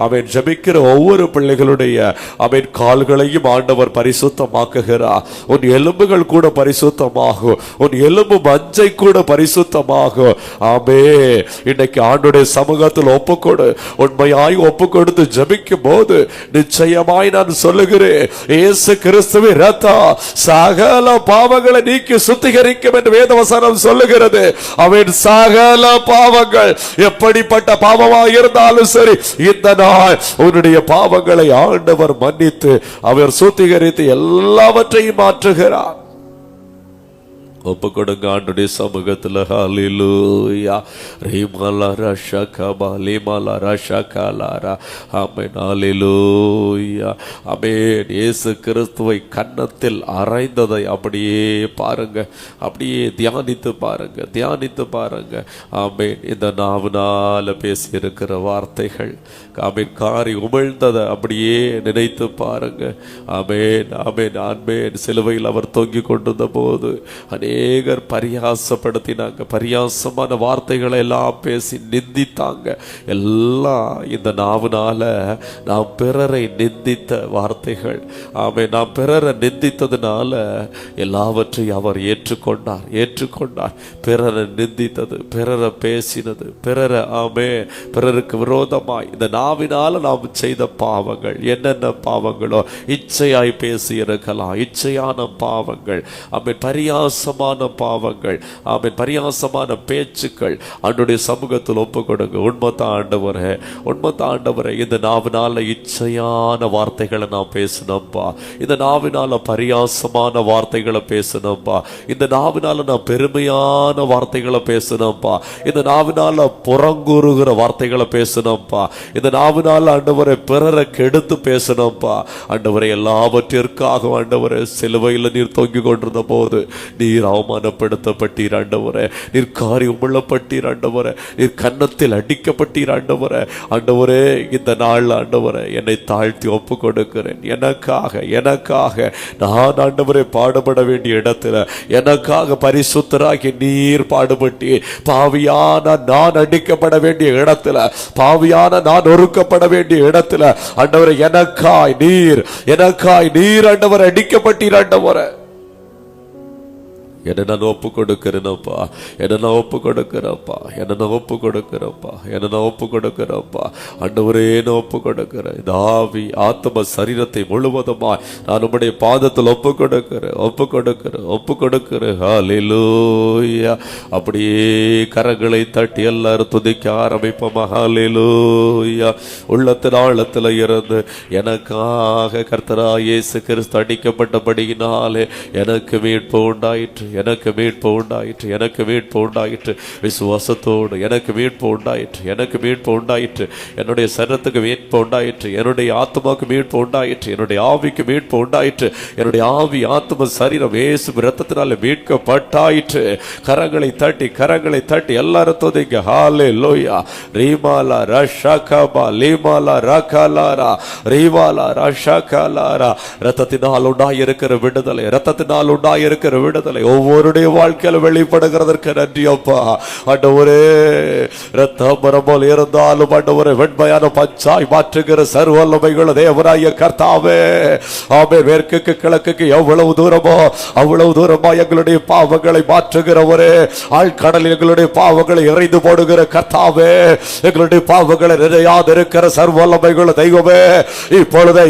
ஆமென், ஜெபிக்கிற ஒவ்வொரு பிள்ளைகளுடைய ஆமென் கால்களையும் ஆண்டவர் பரிசுத்தமாக்குகிறார். உன் எலும்புகள் கூட பரிசுத்தமாகும், உன் எலும்பு மஞ்சை கூட பரிசுத்தமாகும். ஆமென். இன்னைக்கு ஆண்டுடைய சமூகத்தில் ஒப்புக்கொடு, உண்மையாய் ஒப்பு கொடுத்து ஜெபிக்கும் போது நிச்சயமாய் நான் சொல்லுகிறேன், இயேசு கிறிஸ்துவின் இரத்தம் சகல பாவங்களை நீக்கி சுத்திகரிக்கும் என்று வேதவசனம் சொல்லுகிறது. அவன் சகல பாவங்கள் எப்படிப்பட்ட பாவமாக இருந்தாலும் சரி, இந்த நாள் உன்னுடைய பாவங்களை ஆண்டவர் மன்னித்து அவர் சுத்திகரித்து எல்லாவற்றையும் மாற்றுகிறார். ஒப்பு கொடுங்க ஆண்டுடைய சமூகத்தில். ஹல்லேலூயா. ரீமலரா ஷகபா லிமலரா ஷகலாரா. ஆமென். ஹல்லேலூயா. ஆமென். இயேசு கிறிஸ்துவை கன்னத்தில் அறைந்ததை அப்படியே பாருங்க, அப்படியே தியானித்து பாருங்க. ஆமென். இந்த நாவினால பேசி இருக்கிற வார்த்தைகள் ஆமென் காரி உமிழ்ந்ததை அப்படியே நினைத்து பாருங்க. ஆமென். சிலுவையில் அவர் தொங்கிக் கொண்டிருந்த போது அநேக அநேகர் பரியாசப்படுத்தினாங்க, பரியாசமான வார்த்தைகளை எல்லாம் பேசி நிந்தித்தாங்க. எல்லாம் இந்த நாவுனால நாம் பிறரை நிந்தித்த வார்த்தைகள். நாம் பிறரை நிந்தித்ததுனால எல்லாவற்றையும் அவர் ஏற்றுக்கொண்டார். பிறரை நிந்தித்தது, பிறரை பேசினது, பிறருக்கு விரோதமாய் இந்த நாவினால நாம் செய்த பாவங்கள் என்னென்ன பாவங்களோ, இச்சையாய் பேசி இருக்கலாம், இச்சையான பாவங்கள், பரியாசமான பாவங்கள், பரியாசமான பேச்சுக்கள் அவனுடைய சமூகத்தில் ஒப்பு கொடுங்க. உண்மைதான் ஆண்டவரே, இந்த நாவினால இச்சையான வார்த்தைகளை நான் பேசினப்பா, இந்த நாவினால பரியாசமான வார்த்தைகளை பேசினப்பா, இந்த நாவினால நான் பெருமையான வார்த்தைகளை பேசினப்பா, இந்த நாவினால புறங்கூறுகிற வார்த்தைகளை பேசினப்பா, இந்த நாவினால ஆண்டவரை பிறரை கெடுத்து பேசினப்பா. ஆண்டவரை எல்லாவற்றிற்காக ஆண்டவரை சிலுவையில் நீர் தொங்கி கொண்டிருந்த போது நீர் அவமானப்படுத்தப்பட்டீர் ஆண்டவரே, நீர் காரியம் உள்ளப்பட்டீர் ஆண்டவரே, நீர் கன்னத்தில் அடிக்கப்பட்டீர் ஆண்டவரே. ஆண்டவரே, இந்த நாள் ஆண்டவரே என்னை தாழ்த்தி ஒப்பு கொடுக்கிறேன். எனக்காக நான் ஆண்டவரை பாடுபட வேண்டிய இடத்துல எனக்காக பரிசுத்தராகி நீர் பாடுபட்டி, பாவியான நான் அடிக்கப்பட வேண்டிய இடத்துல, பாவியான நான் ஒருக்கப்பட வேண்டிய இடத்துல ஆண்டவரை எனக்காய் நீர் ஆண்டவரை அடிக்கப்பட்டீர் ஆண்டவரை. என்ன நான் ஒப்பு கொடுக்கிறேனப்பா, என்ன ஒப்பு கொடுக்கிறப்பா. ஆண்டவரே, ஒப்பு கொடுக்கிறேன். இந்த ஆவி ஆத்ம சரீரத்தை முழுவதுமாய் நான் உம்முடைய பாதத்தில் ஒப்பு கொடுக்கிறேன். ஹல்லேலூயா. அப்படியே கரங்களை தட்டி எல்லாரும் துதிக்க ஆரம்பிப்போம். ஹல்லேலூயா. உள்ளத்தின் ஆழத்தில் இருந்து எனக்காக கர்த்தராகிய இயேசு கிறிஸ்து அடிக்கப்பட்டபடியினாலே எனக்கு மீட்பு உண்டாயிற்று, எனக்கு மீட்பு உண்டாயிற்று. விசுவாசத்தோடு எனக்கு மீட்பு உண்டாயிற்று. என்னுடைய சரீரத்துக்கு மீட்பு உண்டாயிற்று, என்னுடைய ஆத்மாவுக்கு மீட்பு உண்டாயிற்று, என்னுடைய ஆவிக்கு மீட்பு உண்டாயிற்று. என்னுடைய ஆவி ஆத்ம சரீரம் இயேசு இரத்தத்தினால மீட்கப்பட்டாயிற்று. கரங்களை தட்டி எல்லாரும் துதிங்க. ஹல்லேலூயா. ரீமாலா ரஷகபா லீமாலா ரகலாரா ரீவாலா ரஷகலாரா. இரத்தத்தினால் உண்டாயிருக்கிற விடுதலை ஒவ்வொருடைய வாழ்க்கையில் வெளிப்படுகிறதற்கு நன்றி அப்பா. ஆண்டவரே, இரத்தம் போல் இருந்தாலும் ஆண்டவரே வெண்மையான பஞ்சாய் மாற்றுகிற சர்வவல்லமையுள்ள தேவனாகிய கர்த்தாவே, மேற்குக்கு கிழக்குக்கு எவ்வளவு தூரமோ அவ்வளவு தூரமா எங்களுடைய பாவங்களை மாற்றுகிறவரே, ஆழ்கடலில் எங்களுடைய பாவங்களை எறிந்து போடுகிற கர்த்தாவே, எங்களுடைய பாவங்களை நிறையாது இருக்கிற சர்வவல்லமையுள்ள தெய்வமே, இப்பொழுதே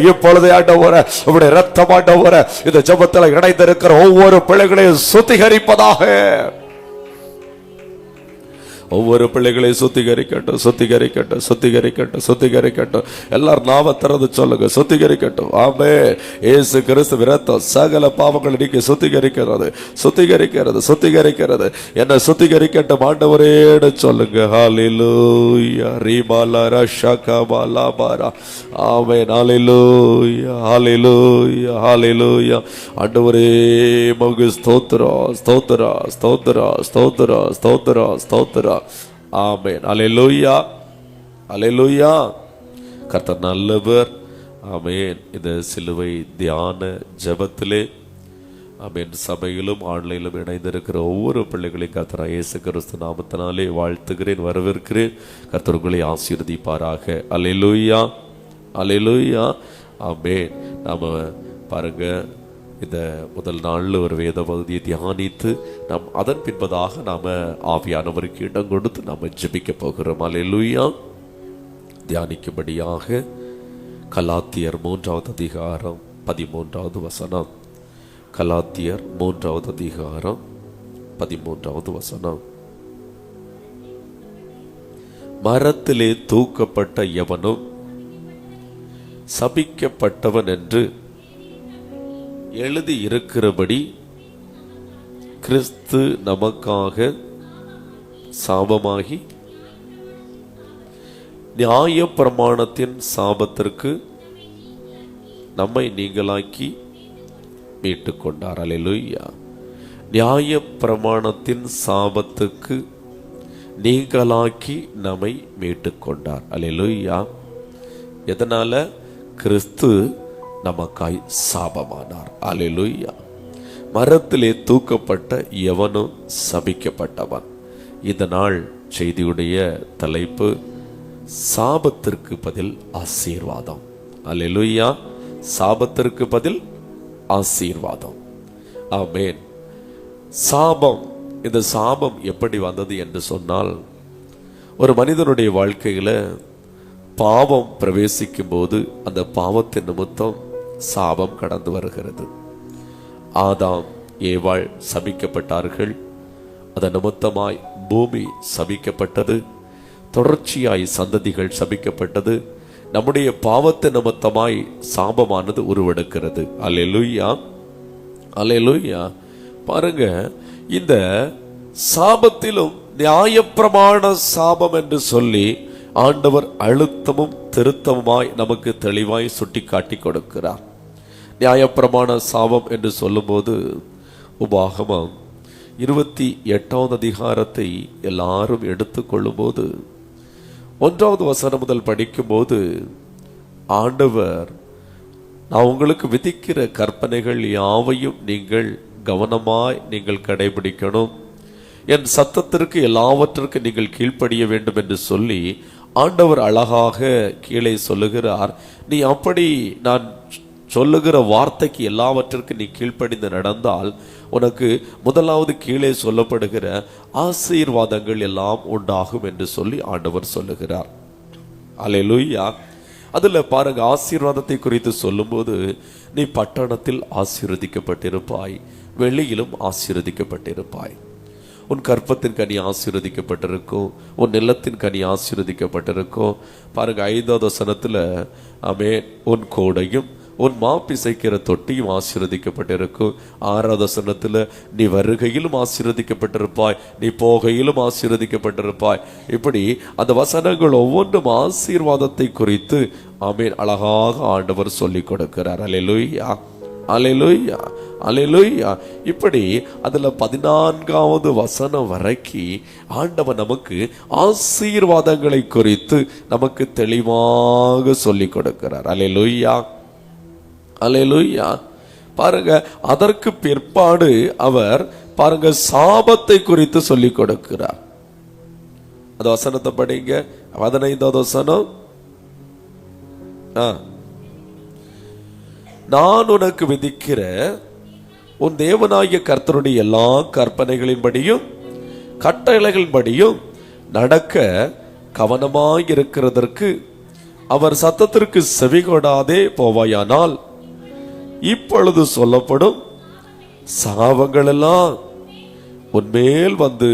ஆண்டவரே உம்முடைய இரத்தம் ஆண்டவரே இந்த ஜெபத்தில் இணைந்திருக்கிற ஒவ்வொரு பிள்ளைகளையும் சுத்திகரிப்பதாக. ஒவ்வொரு பிள்ளைகளையும் சுத்திகரிக்கட்டும். எல்லாரும் நாம திறந்து சொல்லுங்க, சுத்திகரிக்கட்டும். ஆமென். இயேசு கிறிஸ்து இரத்தம் சகல பாவங்களை நீக்கி சுத்திகரிக்கிறது. என்ன சுத்திகரிக்கட்டும் ஆண்டவரேன்னு சொல்லுங்க. ஹல்லேலூயா. ரீமாலா ரஷகபா லாபாரா. ஆமென். ஹல்லேலூயா. ஆண்டவரே உமக்கு ஸ்தோத்திரம். ஆமென். அல்லேலூயா. கர்த்தர் நல்லவர். ஆமென். இந்த சிலுவை தியான ஜெபத்திலே ஆமென் சபையிலும் ஆன்லைனிலும் இணைந்திருக்கிற ஒவ்வொரு பிள்ளைகளையும் கர்த்தர் இயேசு கிறிஸ்து நாமத்தினாலே வாழ்த்துகிறேன், வரவேற்கிறேன். கர்த்தர் உங்களை ஆசீர்வதிப்பாராக. அல்லேலூயா. ஆமென். நாம பாருங்க, இந்த முதல் நாளில் ஒரு வேத பகுதியை தியானித்து நாம் அதன் பின்பதாக நாம் ஆவியானவருக்கு இடம் கொடுத்து நாம் ஜெபிக்க போகிறோம். அல்லேலூயா. தியானிக்கும்படியாக கலாத்தியர் 3வது அதிகாரம் 13வது வசனம். கலாத்தியர் 3வது அதிகாரம் 13வது வசனம். மரத்திலே தூக்கப்பட்ட எவனும் சபிக்கப்பட்டவன் என்று எழுதி இருக்கிறபடி கிறிஸ்து நமக்காக சாபமாகி நியாய பிரமாணத்தின் சாபத்திற்கு நம்மை நீங்களாக்கி மீட்டுக் கொண்டார். அல்லேலூயா. நியாய பிரமாணத்தின் சாபத்துக்கு நீங்களாக்கி நம்மை மீட்டுக் கொண்டார். அல்லேலூயா. எதனால? கிறிஸ்து நமக்காய் சாபமானார். அல்லேலூயா. மரத்திலே தூக்கப்பட்ட எவனும் சபிக்கப்பட்டவன். இந்த நாள் செய்தியுடைய தலைப்பு சாபத்திற்கு பதில் ஆசீர்வாதம். அல்லேலூயா. சாபத்திற்கு பதில் ஆசீர்வாதம். ஆமென். சாபம், இந்த சாபம் எப்படி வந்தது என்று சொன்னால், ஒரு மனிதனுடைய வாழ்க்கையில பாவம் பிரவேசிக்கும் போது அந்த பாவத்தின் நிமித்தம் சாபம் கடந்து வருகிறது. ஆதாம் ஏவாள் சபிக்கப்பட்டார்கள். அதன் நிமித்தமாய் பூமி சபிக்கப்பட்டது. தொடர்ச்சியாய் சந்ததிகள் சபிக்கப்பட்டது. நம்முடைய பாவத்தின் நிமித்தமாய் சாபமானது உருவெடுக்கிறது. அல்லேலூயா, அல்லேலூயா. பாருங்க, இந்த சாபத்திலும் நியாயப்பிரமாண சாபம் என்று சொல்லி ஆண்டவர் அழுத்தமும் திருத்தமுமாய் நமக்கு தெளிவாய் சுட்டி காட்டி கொடுக்கிறார். நியாயப்பிரமாண சாபம் என்று சொல்லும்போது உபாகமம் 28வது அதிகாரத்தை எல்லாரும் எடுத்துக்கொள்ளும் போது 1வது வசனம் முதல் படிக்கும்போது ஆண்டவர், நான் உங்களுக்கு விதிக்கிற கற்பனைகள் யாவையும் நீங்கள் கவனமாய் நீங்கள் கடைபிடிக்கணும், என் சத்தத்திற்கு எல்லாவற்றிற்கு நீங்கள் கீழ்ப்படிய வேண்டும் என்று சொல்லி ஆண்டவர் அழகாக கீழே சொல்லுகிறார். நீ அப்படி நான் சொல்லுகிற வார்த்தைக்கு எல்லாவற்றிற்கு நீ கீழ்ப்படிந்து நடந்தால் உனக்கு முதலாவது கீழே சொல்லப்படுகிற ஆசீர்வாதங்கள் எல்லாம் உண்டாகும் என்று சொல்லி ஆண்டவர் சொல்லுகிறார். அல்லேலூயா. அதுல பாருங்க, ஆசீர்வாதத்தை குறித்து சொல்லும்போது, நீ பட்டணத்தில் ஆசீர்வதிக்கப்பட்டிருப்பாய், வெளியிலும் ஆசீர்வதிக்கப்பட்டிருப்பாய். உன் கற்பத்தின் கனி ஆசீர்வதிக்கப்பட்டிருக்கும், உன் நிலத்தின் கனி ஆசீர்வதிக்கப்பட்டிருக்கும். பாருங்க, 5வது வசனத்துல ஆமென், உன் கோடையும் உன் மாப்பிசைக்கிற தொட்டியும் ஆசீர்வதிக்கப்பட்டிருக்கும். 6வது வசனத்துல நீ வருகையிலும் ஆசீர்வதிக்கப்பட்டிருப்பாய், நீ போகையிலும் ஆசீர்வதிக்கப்பட்டிருப்பாய். இப்படி அந்த வசனங்கள் ஒவ்வொன்றும் ஆசீர்வாதத்தை குறித்து ஆமென் அழகாக ஆண்டவர் சொல்லிக் கொடுக்கிறார். அல்லேலூயா, அல்லேலூயா, அல்லேலூயா. இப்படி அதுல 14வது வசனம் வரைக்கும் ஆண்டவர் நமக்கு ஆசீர்வாதங்களை குறித்து நமக்கு தெளிவாக சொல்லிக் கொடுக்கிறார். அல்லேலூயா, அல்லேலூயா. பாருங்க, அதற்கு பிற்பாடு அவர் பாருங்க சாபத்தை குறித்து சொல்லிக் கொடுக்கிறார். அந்த வசனத்தை படிங்க, 15வது வசனம். நான் உனக்கு விதிக்கிற உன் தேவனாகிய கர்த்தருடைய எல்லா கற்பனைகளின்படியும் கட்டளைகளின்படியும் நடக்க கவனமாயிருக்கிறதற்கு அவர் சத்தத்திற்கு செவிகொடாதே போவாயானால் இப்பொழுது சொல்லப்படும் சாபங்கள் எல்லாம் உன்மேல் வந்து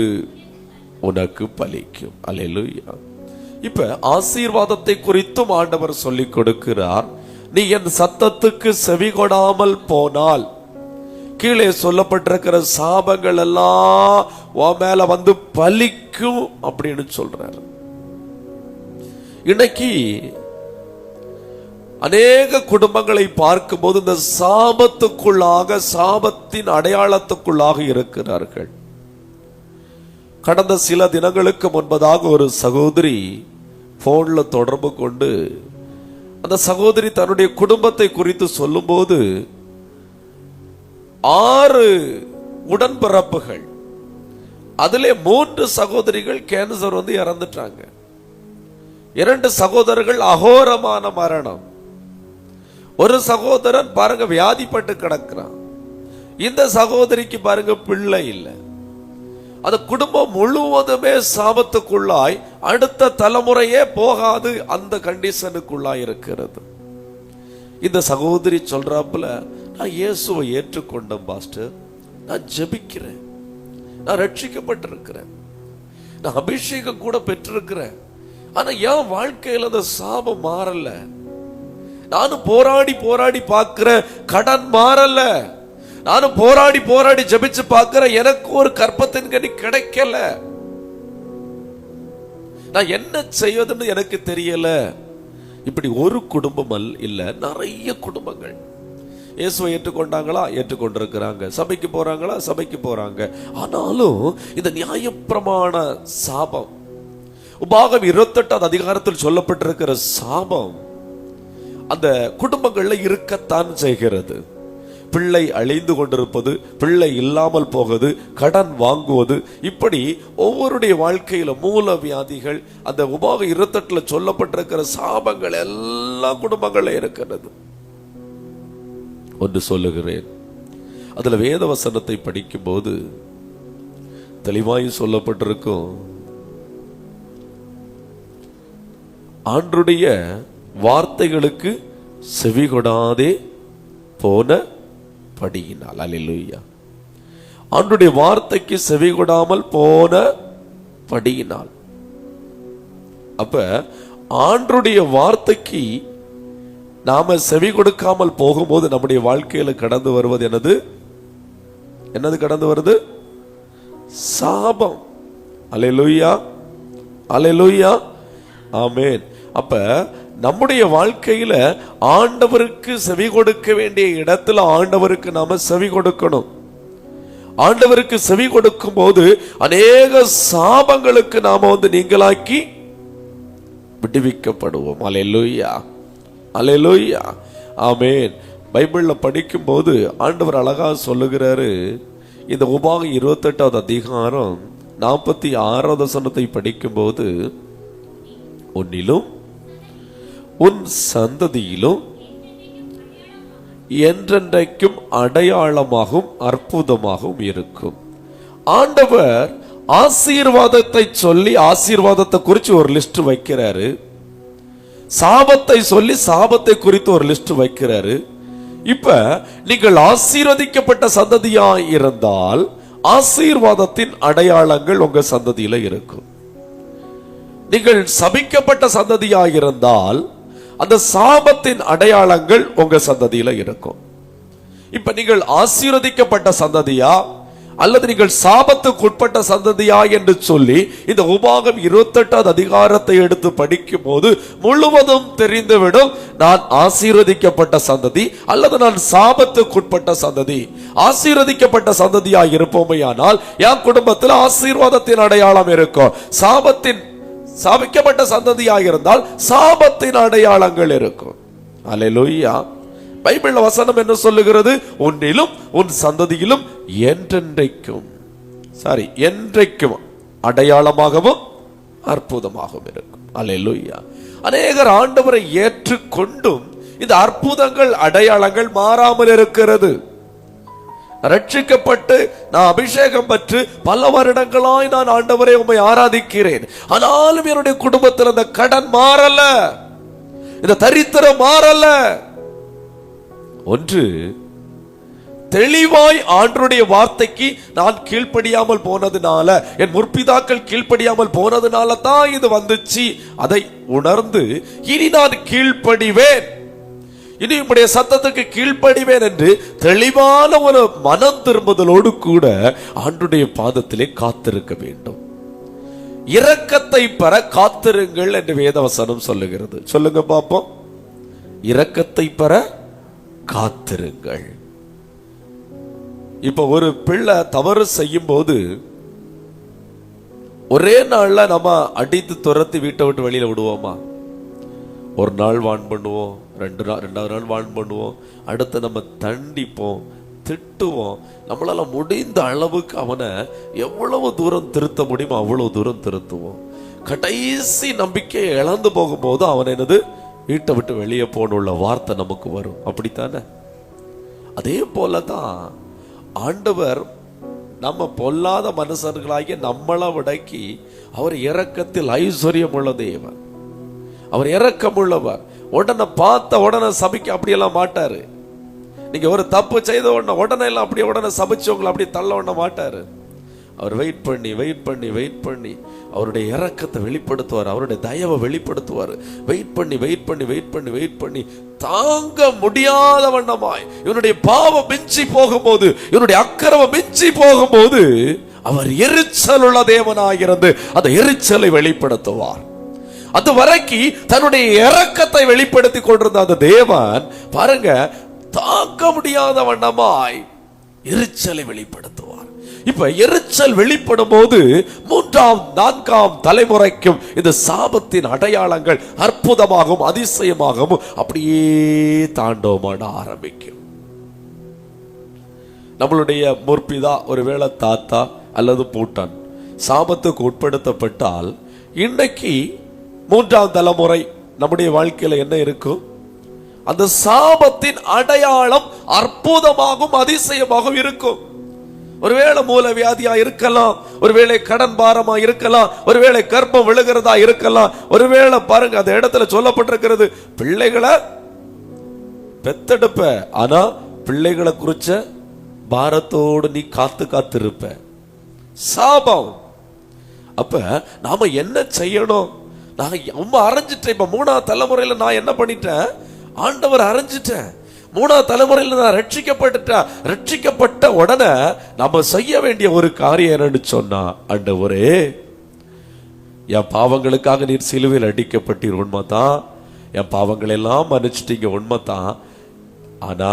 உனக்கு பலிக்கும். அல்லேலூயா. இப்ப ஆசீர்வாதத்தை குறித்தும் ஆண்டவர் சொல்லிக் கொடுக்கிறார். நீ என் சத்தத்துக்கு செவி கொடாமல் போனால் கீழே சொல்லப்பட்டிருக்கிற சாபங்கள் எல்லாம் உன் மேல வந்து பலிக்கும் அப்படின்னு சொல்றாரு. இன்னைக்கு அநேக குடும்பங்களை பார்க்கும்போது இந்த சாபத்துக்குள்ளாக, சாபத்தின் அடையாளத்துக்குள்ளாக இருக்கிறார்கள். கடந்த சில தினங்களுக்கு முன்பதாக ஒரு சகோதரி போன்ல தொடர்பு கொண்டு அந்த சகோதரி தன்னுடைய குடும்பத்தை குறித்து சொல்லும்போது 6 உடன்பிறப்புகள், அதிலே 3 சகோதரிகள் கேன்சர் வந்து இறந்துட்டாங்க. 2 சகோதரர்கள் அகோரமான மரணம். ஒரு சகோதரன் பாருங்க வியாதிப்பட்டு கிடக்கிறான். இந்த சகோதரிக்கு பாருங்க பிள்ளை இல்லை. அந்த குடும்பம் முழுவதுமே சாபத்துக்குள்ளாய், அடுத்த தலைமுறையே போகாது அந்த கண்டிஷனுக்குள்ளாய் இருக்கிறது. இந்த சகோதரி சொல்றாப்புல, நான் இயேசுவை ஏற்றுக்கொண்டேன் பாஸ்டர், நான் ஜெபிக்கிறேன், நான் ரட்சிக்கப்பட்டிருக்கிறேன், நான் அபிஷேகம் கூட பெற்றிருக்கிறேன், ஆனா என் வாழ்க்கையில அந்த சாபம் மாறல. நானும் போராடி போராடி பார்க்கிறேன், கடன் மாறல. நானும் போராடி போராடி ஜெபிச்சு பார்க்கிறேன், எனக்கு ஒரு கற்பத்தின் கனி கிடைக்கல. நான் என்ன செய்வதுன்னு எனக்கு தெரியல. இப்படி ஒரு குடும்பம் இல்ல, நிறைய குடும்பங்கள் இயேசுவை ஏற்றுக்கொண்டாங்களா, ஏற்றுக்கொண்டிருக்கிறாங்க. சபைக்கு போறாங்களா, சபைக்கு போறாங்க. ஆனாலும் இந்த நியாயப்பிரமாண சாபம், உபாகம் 28வது அதிகாரத்தில் சொல்லப்பட்டிருக்கிற சாபம் அந்த குடும்பங்கள்ல இருக்கத்தான் செய்கிறது. பிள்ளை அழிந்து கொண்டிருப்பது, பிள்ளை இல்லாமல் போகுது, கடன் வாங்குவது, இப்படி ஒவ்வொருடைய வாழ்க்கையில மூல வியாதிகள், அந்த உபாகம் 28 சொல்லப்பட்டிருக்கிற சாபங்கள் எல்லா குடும்பங்களே இருக்கிறது. ஒன்று சொல்லுகிறேன், அதுல வேத வசனத்தை படிக்கும் போது தெளிவாய் சொல்லப்பட்டிருக்கும், ஆண்டருடைய வார்த்தைகளுக்கு செவிகொடாதே போன படியினால். அல்லேலூயா. ஆண்டருடைய வார்த்தைக்கு செவிகொடாமல் போன படியினால். அப்ப ஆண்டருடைய வார்த்தைக்கு நாம செவி கொடுக்காமல் போகும்போது நம்முடைய வாழ்க்கையில கடந்து வருவது என்னது கடந்து வருது? சாபம். அல்லேலூயா, அல்லேலூயா, ஆமென். அப்ப நம்முடைய வாழ்க்கையில ஆண்டவருக்கு செவி கொடுக்க வேண்டிய இடத்துல ஆண்டவருக்கு நாம செவி கொடுக்கணும். ஆண்டவருக்கு செவி கொடுக்கும் போது அநேக சாபங்களுக்கு நாம நீங்களாக்கி விடுவிக்கப்படுவோம். அல்லேலூயா, அல்லேலூயா, ஆமென். பைபிள்ல படிக்கும் போது ஆண்டவர் அழகா சொல்லுகிறாரு. இந்த உபாகம் 28வது அதிகாரம் 46வது வசனத்தை படிக்கும் போது, உன்னிலும் உன் சந்ததியிலும் என்றென்றைக்கும் அடையாளமாகவும் அற்புதமாகவும் இருக்கும். ஆண்டவர் ஆசீர்வாதத்தை சொல்லி ஆசீர்வாதத்தை குறித்து ஒரு லிஸ்ட் வைக்கிறாரு, சாபத்தை சொல்லி சாபத்தை குறித்து ஒரு லிஸ்ட் வைக்கிறாரு. இப்ப நீங்கள் ஆசீர்வதிக்கப்பட்ட சந்ததியாய் இருந்தால் ஆசீர்வாதத்தின் அடையாளங்கள் உங்க சந்ததியில இருக்கும். நீங்கள் சபிக்கப்பட்ட சந்ததியாய் இருந்தால் அந்த சாபத்தின் அடையாளங்கள் உங்க சந்ததியில இருக்கும். இப்ப நீங்கள் ஆசீர்வதிக்கப்பட்ட சந்ததியா அல்லது நீங்கள் சாபத்துக்கு உட்பட்ட சந்ததியா என்று சொல்லி இந்த உபாகம் 28வது அதிகாரத்தை எடுத்து படிக்கும் போது முழுவதும் தெரிந்துவிடும். நான் ஆசீர்வதிக்கப்பட்ட சந்ததி அல்லது நான் சாபத்துக்கு உட்பட்ட சந்ததி. ஆசீர்வதிக்கப்பட்ட சந்ததியா இருப்போமையானால் என் குடும்பத்தில் ஆசீர்வாதத்தின் அடையாளம் இருக்கும். சாபிக்கப்பட்ட சந்ததியாக இருந்தால் சாபத்தின் அடையாளங்கள் இருக்கும். அல்லேலூயா. பைபிள் வசனம் என்ன சொல்லுகிறது? உன்னிலும் உன் சந்ததியிலும் என்றென்றைக்கும் என்றைக்கும் அடையாளமாகவும் அற்புதமாகவும் இருக்கும். அல்லேலூயா. அநேகர் ஆண்டவரை ஏற்றுக்கொண்டும் இந்த அற்புதங்கள் அடையாளங்கள் மாறாமல் இருக்கிறது. ரட்சிக்கப்பட்டு நான் அபிஷேகம் பெற்று பல வருடங்களாய் நான் ஆண்டவரை உம்மை ஆராதிக்கிறேன், ஆனாலும் என்னுடைய குடும்பத்தில் அந்த கடன் மாறல, இந்த தரித்திரம் மாறல. ஒன்று, தெளிவாய் ஆண்டவருடைய வார்த்தைக்கு நான் கீழ்ப்படியாமல் போனதுனால, என் முற்பிதாக்கள் கீழ்ப்படியாமல் போனதுனால தான் இது வந்துச்சு. அதை உணர்ந்து இனி நான் கீழ்ப்படிவேன், இனி உம்முடைய சத்தத்துக்கு கீழ்ப்படிவேன் என்று தெளிவான ஒரு மனம் திரும்புதலோடு கூட ஆண்டவருடைய பாதத்திலே காத்திருக்க வேண்டும். இரக்கத்தை பெற காத்திருங்கள் என்று வேதவசனம் சொல்லுகிறது. சொல்லுங்க பாப்போம். இரக்கத்தை பெற காத்திருங்கள். இப்ப ஒரு பிள்ளை தவறு செய்யும் போது ஒரே நாள்ல நம்ம அடித்து துரத்தி வீட்டை விட்டு வெளியில விடுவோமா? ஒரு நாள் வான் பண்ணுவோம், ரெண்டாவது நாள் வான் பண்ணுவோம், அடுத்து நம்ம தண்டிப்போம், திட்டுவோம். நம்மளால முடிந்த அளவுக்கு அவனை எவ்வளவு தூரம் திருத்த முடியுமோ அவ்வளவு தூரம் திருத்துவோம். கடைசி நம்பிக்கையை இழந்து போகும்போது அவன் வீட்டை விட்டு வெளியே போனுள்ள வார்த்தை நமக்கு வரும். அப்படித்தானே? அதே போலதான் ஆண்டவர் நம்ம பொல்லாத மனுஷர்களாகிய நம்மளை விடக்கி அவர் இரக்கத்தில் ஐஸ்வர்யம் உள்ள தேவன். அவர் இரக்கம் உள்ளவர். உடனே பார்த்த உடனே சபிக்க அப்படியெல்லாம் மாட்டாரு. நீங்க ஒரு தப்பு செய்த உடனே எல்லாம் அப்படியே உடனே சபிச்சவங்களை அப்படி தள்ள உடனே மாட்டாரு. அவர் வெயிட் பண்ணி அவருடைய இரக்கத்தை வெளிப்படுத்துவார், அவருடைய தயவை வெளிப்படுத்துவார். வெயிட் பண்ணி தாங்க முடியாத வண்ணமாய் இவனுடைய பாவம் மிஞ்சி போகும்போது, இவனுடைய அக்கிரமம் மிஞ்சி போகும்போது அவர் எரிச்சல் உள்ள தேவனாயிருந்து அந்த எரிச்சலை வெளிப்படுத்துவார். அது வரைக்கும் தன்னுடைய இரக்கத்தை வெளிப்படுத்தி கொண்டிருந்த அந்த தேவன் பாருங்க, தாங்க முடியாத வண்ணமாய் எரிச்சலை வெளிப்படுத்துவார். இப்ப எரிச்சல் வெளிப்படும் போது 3ஆம் 4ஆம் தலைமுறைக்கும் இந்த சாபத்தின் அடையாளங்கள் அற்புதமாகவும் அதிசயமாகவும் அப்படியே தாண்டவமாட ஆரம்பிக்கும். நம்மளுடைய முற்பிதா ஒருவேளை தாத்தா அல்லது பூட்டான் சாபத்துக்கு உட்படுத்தப்பட்டால் இன்னைக்கு 3ஆம் தலைமுறை நம்முடைய வாழ்க்கையில என்ன இருக்கும்? அந்த சாபத்தின் அடையாளம் அற்புதமாகவும் அதிசயமாகவும் இருக்கும். ஒருவேளை மூல வியாதியா இருக்கலாம், ஒருவேளை கடன் பாரமா இருக்கலாம், ஒருவேளை கர்ப்பம் விழுகிறதா இருக்கலாம், ஒருவேளை பாருங்க அந்த இடத்துல சொல்லப்பட்டிருக்கிறது பிள்ளைகளை பெத்தெடுப்ப, ஆனா பிள்ளைகளை குறிச்ச பாரத்தோடு நீ காத்து இருப்ப. சாபம். அப்ப நாம என்ன செய்யணும்? நான் ரொம்ப அரைஞ்சிட்டேன். இப்ப 3ஆம் தலைமுறையில நான் என்ன பண்ணிட்டேன்? ஆண்டவர் அரைஞ்சிட்டேன். 3ஆம் தலைமுறையில் நான் ரட்சிக்கப்பட்டுட்டேன். ரட்சிக்கப்பட்ட உடனே நம்ம செய்ய வேண்டிய ஒரு காரியம் என்னன்னு சொன்னா, ஆண்டவரே என் பாவங்களுக்காக நீர் சிலுவையில் அடிக்கப்பட்டீர், உண்மைதான். என் பாவங்கள் எல்லாம் மன்னிச்சிட்டீங்க, உண்மைதான். ஆனா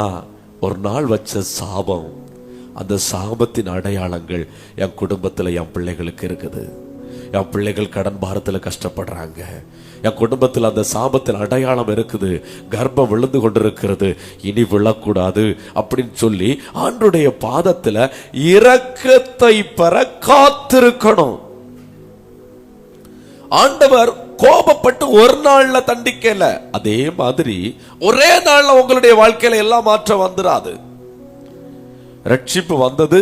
ஒரு நாள் வச்ச சாபம், அந்த சாபத்தின் அடையாளங்கள் என் குடும்பத்துல என் பிள்ளைகளுக்கு இருக்குது. என் பிள்ளைகள் கடன் பாரத்தில் கஷ்டப்படுறாங்க. என் குடும்பத்தில் அந்த சாபத்தின் அடையாளம் இருக்குது. கர்ப்பம் விழுந்து கொண்டிருக்கிறது, இனி விழக்கூடாது அப்படின்னு சொல்லி ஆண்டவருடைய பாதத்துல இரக்கத்தை பெற காத்திருக்கணும். ஆண்டவர் கோபப்பட்டு ஒரு நாள்ல தண்டிக்கல. அதே மாதிரி ஒரே நாள்ல உங்களுடைய வாழ்க்கையில எல்லாம் மாற்றம் வந்துடாது. ரட்சிப்பு வந்தது,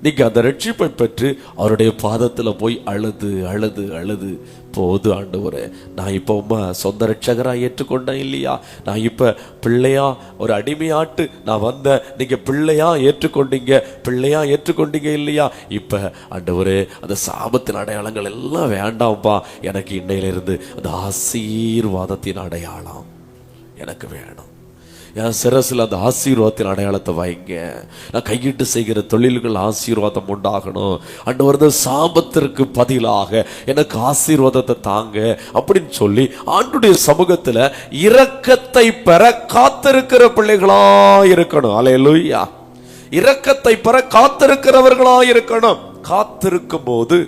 நீங்க அந்த ரட்சிப்பை பெற்று அவருடைய பாதத்துல போய் அழுது அழுது அழுது, போது ஆண்டவரே நான் இப்ப உம்மை சொந்த ரட்சகரா ஏற்றுக்கொண்டேன் இல்லையா, நான் இப்ப பிள்ளையா ஒரு அடிமையாட்டு நான் வந்த, நீங்க பிள்ளையா ஏற்றுக்கொண்டீங்க இல்லையா, இப்ப ஆண்டவரே அந்த சாபத்தின் அடையாளங்கள் எல்லாம் வேண்டாம்ப்பா, எனக்கு இன்னையிலிருந்து அந்த ஆசீர்வாதத்தின் அடையாளம் எனக்கு வேணும். என் சிரசில் அந்த ஆசீர்வாதத்தின் அடையாளத்தை வைங்க. நான் கையிட்டு செய்கிற தொழில்கள் ஆசீர்வாதம் உண்டாகணும். ஆண்டவர் சாபத்திற்கு பதிலாக எனக்கு ஆசீர்வாதத்தை தாங்க அப்படின்னு சொல்லி ஆண்டுடைய சமூகத்துல இரக்கத்தை பெற காத்திருக்கிற பிள்ளைகளா இருக்கணும். அல்லேலூயா. இரக்கத்தை பெற காத்திருக்கிறவர்களா இருக்கணும். காத்திருக்கும் போது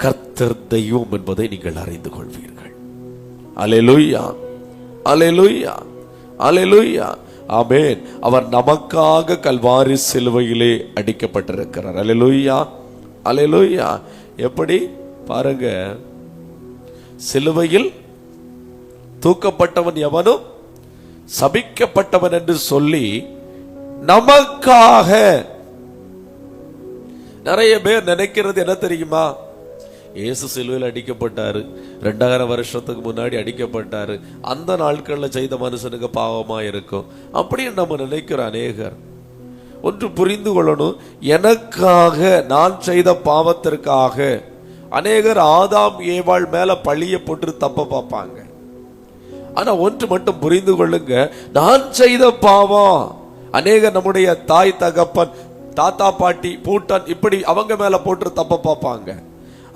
கர்த்தர் தெய்வம் என்பதை நீங்கள் அறிந்து கொள்வீர்கள். அல்லேலூயா, அல்லேலூயா, அல்லேலூயா, ஆமென். அவர் நமக்காக கல்வாரி சிலுவையிலே அடிக்கப்பட்டிருக்கிறார். அல்லேலூயா, அல்லேலூயா. எப்படி பாருங்க, சிலுவையில் தூக்கப்பட்டவன் எவனும் சபிக்கப்பட்டவன் என்று சொல்லி நமக்காக. நிறைய பேர் நினைக்கிறது என்ன தெரியுமா? இயேசு சிலுவையில் அடிக்கப்பட்டாரு, 2000 வருஷத்துக்கு முன்னாடி அடிக்கப்பட்டாரு, அந்த நாட்கள்ல செய்த மனுஷனுக்கு பாவமா இருக்கும் அப்படின்னு நம்ம நினைக்கிற அநேகர். ஒன்று புரிந்து கொள்ளணும், எனக்காக நான் செய்த பாவத்திற்காக அநேகர் ஆதாம் ஏவாள் மேல பழிய போட்டு தப்ப பார்ப்பாங்க. ஆனா ஒன்று மட்டும் புரிந்து கொள்ளுங்க, நான் செய்த பாவம் அநேகர் நம்முடைய தாய் தகப்பன் தாத்தா பாட்டி பூட்டான் இப்படி அவங்க மேல போட்டு தப்ப பார்ப்பாங்க.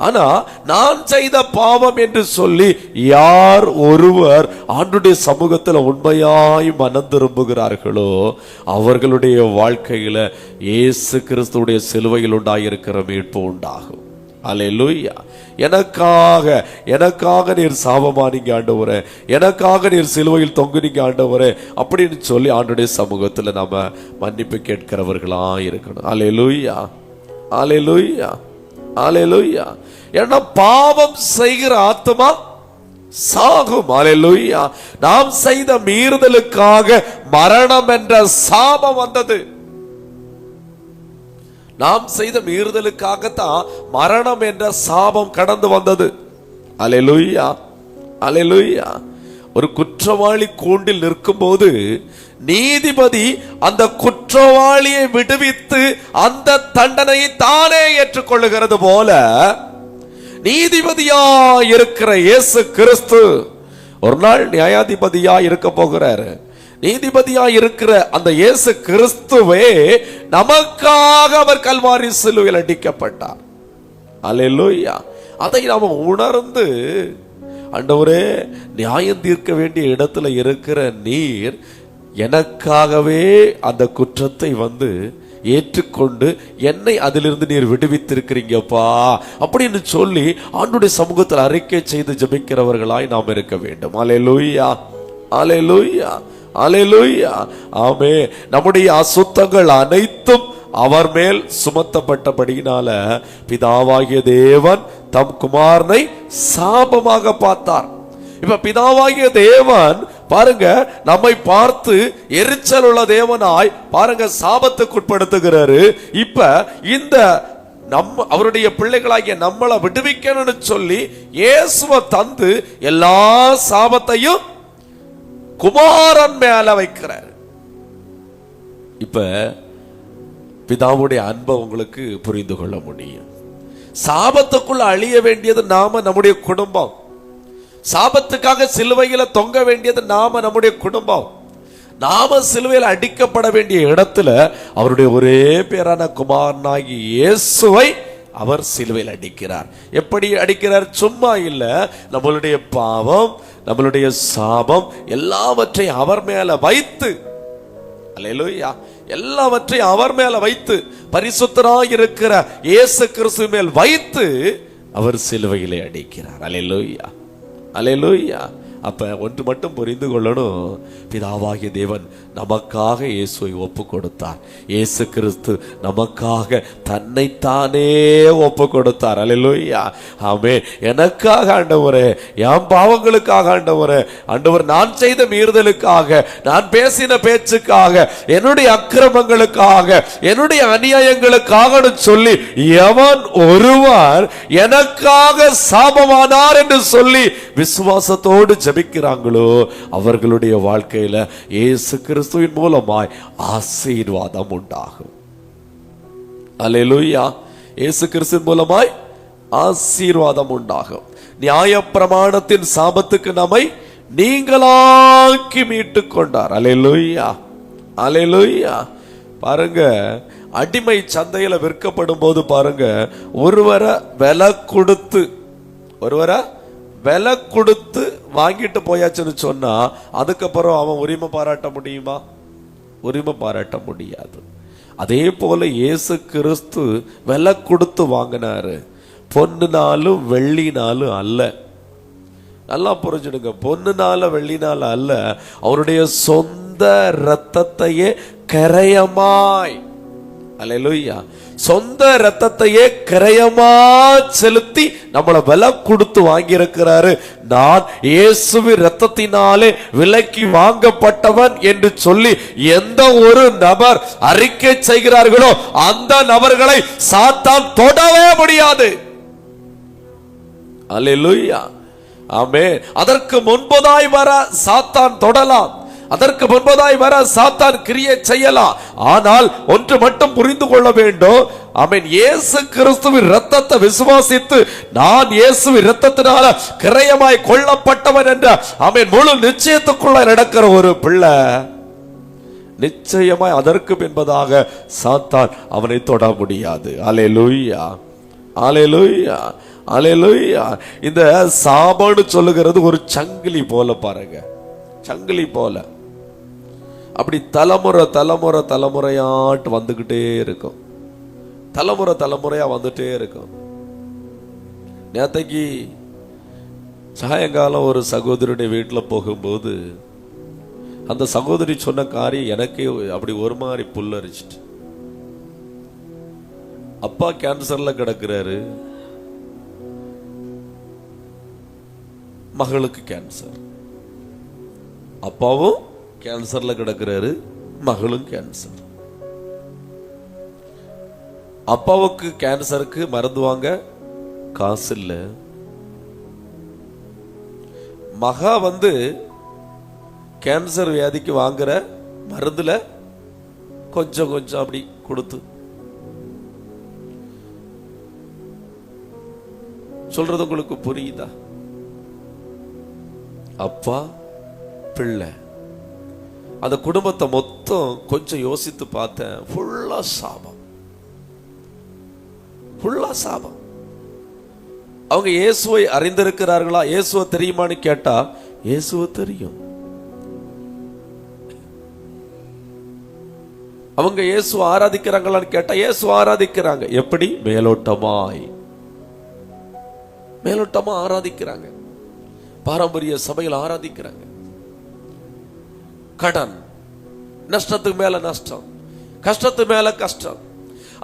ஆனா நான் செய்த பாவம் என்று சொல்லி யார் ஒருவர் ஆண்டுடைய சமூகத்தில் உண்மையாய் மனம் திரும்புகிறார்களோ அவர்களுடைய வாழ்க்கையில இயேசு கிறிஸ்துடைய சிலுவையில் உண்டாயிருக்கிற மீட்பு உண்டாகும். அல்லேலூயா. எனக்காக நீர் சாபமானீங்க ஆண்டவரே, எனக்காக நீர் சிலுவையில் தொங்குனீங்க ஆண்டவரே அப்படின்னு சொல்லி ஆண்டுடைய சமூகத்துல நாம மன்னிப்பு கேட்கிறவர்களா இருக்கணும். அல்லேலூயா, அல்லேலூயா, அல்லேலூயா. ஏன்னா பாவம் செய்கிற ஆத்மா சாகும். அல்லேலூயா. நாம் செய்த மீறுதலுக்காக மரணம் என்ற சாபம் வந்தது. நாம் செய்த மீறுதலுக்காகத்தான் மரணம் என்ற சாபம் கடந்து வந்தது. அல்லேலூயா, அல்லேலூயா. ஒரு குற்றவாளி கூண்டில் நிற்கும் போது நீதிபதி அந்த குற்றவாளியை விடுவித்து அந்த தண்டனையை தானே ஏற்றுக்கொள்ளுகிறது போல நீதிபதியா இருக்கிற இயேசு கிறிஸ்து ஒரு நாள் நியாயாதிபதியா இருக்க போகிறாரு. நீதிபதியா இருக்கிற அந்த இயேசு கிறிஸ்துவே நமக்காக அவர் கல்வாரி சிலுவையில் அடிக்கப்பட்டார். அல்லேலூயா. அதை நாம உணர்ந்து, ஆண்டவரே நியாயம் தீர்க்க வேண்டிய இடத்துல இருக்கிற நீர் எனக்காகவே அந்த குற்றத்தை ஏற்றுக்கொண்டு என்னை அதிலிருந்து நீர் விடுவித்திருக்கிறீங்கப்பா அப்படின்னு சொல்லி ஆண்டுடைய சமூகத்தில் அறிக்கை செய்து ஜெபிக்கிறவர்களாய் நாம் இருக்க வேண்டும். அல்லேலூயா, அல்லேலூயா, அல்லேலூயா. ஆமே. நம்முடைய அசுத்தங்கள் அனைத்தும் அவர் மேல் சுமத்தப்பட்டபடியினால பிதாவாகிய தேவன் தம் குமாரனை சாபமாக பார்த்தார். இப்ப பிதாவாகிய தேவன் பாருங்க, நம்மை பார்த்து எரிச்சல் உள்ள தேவனாய் பாருங்க சாபத்துக்குட்படுத்துகிறாரு. இப்ப இந்த அவருடைய பிள்ளைகளாகிய நம்மளை விடுவிக்கணும்னு சொல்லி இயேசுவை தந்து எல்லா சாபத்தையும் குமாரன் மேல வைக்கிறார். இப்ப பிதாவுடைய அன்பை உங்களுக்கு புரிந்து கொள்ள முடியும். சாபத்துக்குள்ள அழிய வேண்டியது நாம, நம்முடைய குடும்பம். சாபத்துக்காக சிலுவையில தொங்க வேண்டியது நாம, நம்முடைய குடும்பம். நாம சிலுவையில் அடிக்கப்பட வேண்டிய இடத்துல அவருடைய ஒரே பேரான குமாரனாகி இயேசுவை அவர் சிலுவையில் அடிக்கிறார். எப்படி அடிக்கிறார்? சும்மா இல்ல. நம்மளுடைய பாவம், நம்மளுடைய சாபம் எல்லாவற்றையும் அவர் மேல வைத்து, அல்லேலூயா, எல்லாவற்றையும் அவர் மேல வைத்து, பரிசுத்தராய் இருக்கிற இயேசு கிறிஸ்து மேல் வைத்து அவர் சிலுவையிலே அடிக்கிறார். அல்லேலூயா, அல்லேலூயா. அப்ப ஒன்று மட்டும் புரிந்து கொள்ளணும், பிதாவாகிய தேவன் நமக்காக இயேசுவை ஒப்பு கொடுத்தார். இயேசு கிறிஸ்து நமக்காக தன்னைத்தானே ஒப்பு கொடுத்தார். அல்லேலூயா, ஆமென். எனக்காக ஆண்டவரே, என் பாவங்களுக்காக ஆண்டவரே, ஆண்டவர் நான் செய்த மீறுதலுக்காக, நான் பேசின பேச்சுக்காக, என்னுடைய அக்கிரமங்களுக்காக, என்னுடைய அநியாயங்களுக்காக சொல்லி எவன் ஒருவர் எனக்காக சாபமானார் என்று சொல்லி விசுவாசத்தோடு ஜெபிக்கிறாங்களோ அவர்களுடைய வாழ்க்கையில இயேசு கிறிஸ்துவின் மூலமாய் ஆசீர்வாதம் உண்டாகும். அல்லேலூயா. இயேசு கிறிஸ்துவின் மூலமாய் ஆசீர்வாதம் உண்டாகும். நியாயப்பிரமாணத்தின் சாபத்துக்கு நம்மை நீங்களாக்கி மீட்டுக் கொண்டார். அல்லேலூயா, அல்லேலூயா. பாருங்க, அடிமை சந்தையில விற்கப்படும் போது பாருங்க, ஒருவரை விலை கொடுத்து வாங்கிட்டு போயாச்சுன்னு சொன்னா அதுக்கப்புறம் அவன் உரிமை பாராட்ட முடியுமா? உரிமை பாராட்ட முடியாது. அதே போல இயேசு கிறிஸ்து விலை கொடுத்து வாங்கினாரு. பொன்னுனாலும் வெள்ளினாலும் அல்ல. நல்லா புரிஞ்சுடுங்க, பொன்னுனால வெள்ளினால அல்ல, அவருடைய சொந்த இரத்தத்தையே கரையமாய், அல்லேலூயா, சொந்த இரத்தத்தையே கிரயமா செலுத்தி நம்மளை விலை கொடுத்து வாங்கி இருக்கிறாரு. நான் இயேசுவின் இரத்தத்தினாலே விலைக்கு வாங்கப்பட்டவன் என்று சொல்லி எந்த ஒரு நபர் அறிக்கை செய்கிறார்களோ அந்த நபர்களை சாத்தான் தொடவே முடியாது. அல்லேலூயா, ஆமென். அதற்கு முன்பதாய் வர சாத்தான் தொடலாம், அதற்கு முன்பதாய் வர சாத்தான் கிரியை செய்யலாம். ஆனால் ஒன்று மட்டும் புரிந்து கொள்ள வேண்டும், ஆமென். இயேசு கிறிஸ்துவின் இரத்தத்தை விசுவாசித்து நான் இயேசுவின் இரத்தத்தினால கிரயமாய் கொள்ளப்பட்டவன் என்ற ஆமென் முழு நிச்சயத்துக்குள்ள நடக்கிற ஒரு பிள்ளை நிச்சயமாய் அதற்கு பின்பதாக சாத்தான் அவனை தொட முடியாது. அல்லேலூயா, அல்லேலூயா, அல்லேலூயா. இந்த சாபம்னு சொல்லுகிறது ஒரு சங்கிலி போல பாருங்க, சங்கிலி போல அப்படி தலைமுறையாட்டு வந்துகிட்டே இருக்கும், தலைமுறையா வந்துட்டே இருக்கும். நேத்தைக்கு சாயங்காலம் ஒரு சகோதரியுடைய வீட்டில் போகும்போது அந்த சகோதரி சொன்ன காரியம் எனக்கே அப்படி ஒரு மாதிரி புல்லரிச்சிட்டு. அப்பா கேன்சர்ல கிடக்கிறாரு, மகளுக்கு கேன்சர். அப்பாவும் கேன்சர்ல கிடக்கிறாரு, மகளும் கேன்சர். அப்பாவுக்கு கேன்சருக்கு மருந்து வாங்க காசு இல்ல, மகா கேன்சர் வியாதிக்கு வாங்குற மருந்துல கொஞ்சம் கொஞ்சம் அப்படி கொடுத்து. சொல்றது உங்களுக்கு புரியுதா? அப்பா பிள்ளை அந்த குடும்பத்தை மொத்தம் கொஞ்சம் யோசித்து பார்த்தேன், ஃபுல்லா சாபம், ஃபுல்லா சாபம். அவங்க இயேசுவை அறிந்திருக்கிறார்களா, இயேசுவை தெரியுமான்னு கேட்டா இயேசுவை தெரியும். அவங்க இயேசுவை ஆராதிக்கிறாங்களான்னு கேட்டா இயேசுவை ஆராதிக்கிறாங்க. எப்படி? மேலோட்டமா ஆராதிக்கிறாங்க, பாரம்பரிய சபையில் ஆராதிக்கிறாங்க. கடன், நஷ்டத்துக்கு மேல நஷ்டம், கஷ்டத்துக்கு மேல கஷ்டம்.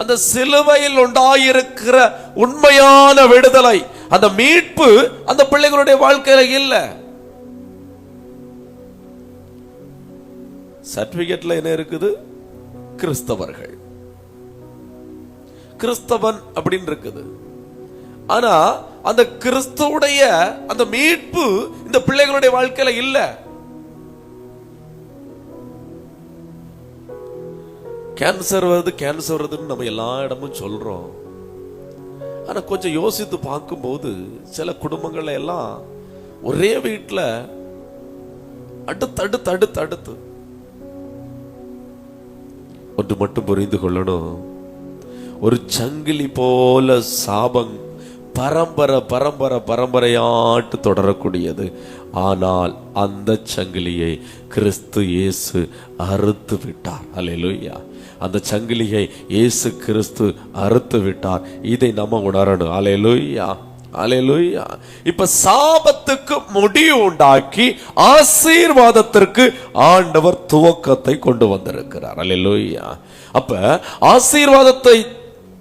அந்த சிலுவையில் உண்டாயிருக்கிற உண்மையான விடுதலை, அந்த மீட்பு அந்த பிள்ளைகளுடைய வாழ்க்கையில இல்ல. சர்டிபிகேட்ல என்ன இருக்குது? கிறிஸ்தவர்கள், கிறிஸ்தவன் அப்படின்னு இருக்குது. ஆனா அந்த கிறிஸ்துவுடைய அந்த மீட்பு இந்த பிள்ளைகளுடைய வாழ்க்கையில இல்ல. கேன்சர் வருது, கேன்சர் வருதுன்னு நம்ம எல்லா இடமும் சொல்றோம். ஆனா கொஞ்சம் யோசித்து பார்க்கும்போது சில குடும்பங்கள்ல எல்லாம் ஒரே வீட்டுல அடுத்து ஒன்று மட்டும் புரிந்து கொள்ளணும். ஒரு சங்கிலி போல சாபம் பரம்பரையாட்டு தொடரக்கூடியது. ஆனால் அந்த சங்கிலியை கிறிஸ்து இயேசு அறுத்து விட்டார். அல்லேலூயா. அந்த சங்கிலியை இயேசு கிறிஸ்து அறுத்து விட்டார். இதை நம்ம உணரணும். அல்லேலூயா, அல்லேலூயா. இப்ப சாபத்துக்கு முடிவு உண்டாக்கி ஆசீர்வாதத்திற்கு ஆண்டவர் துவக்கத்தை கொண்டு வந்திருக்கிறார். அல்லேலூயா. அப்ப ஆசீர்வாதத்தை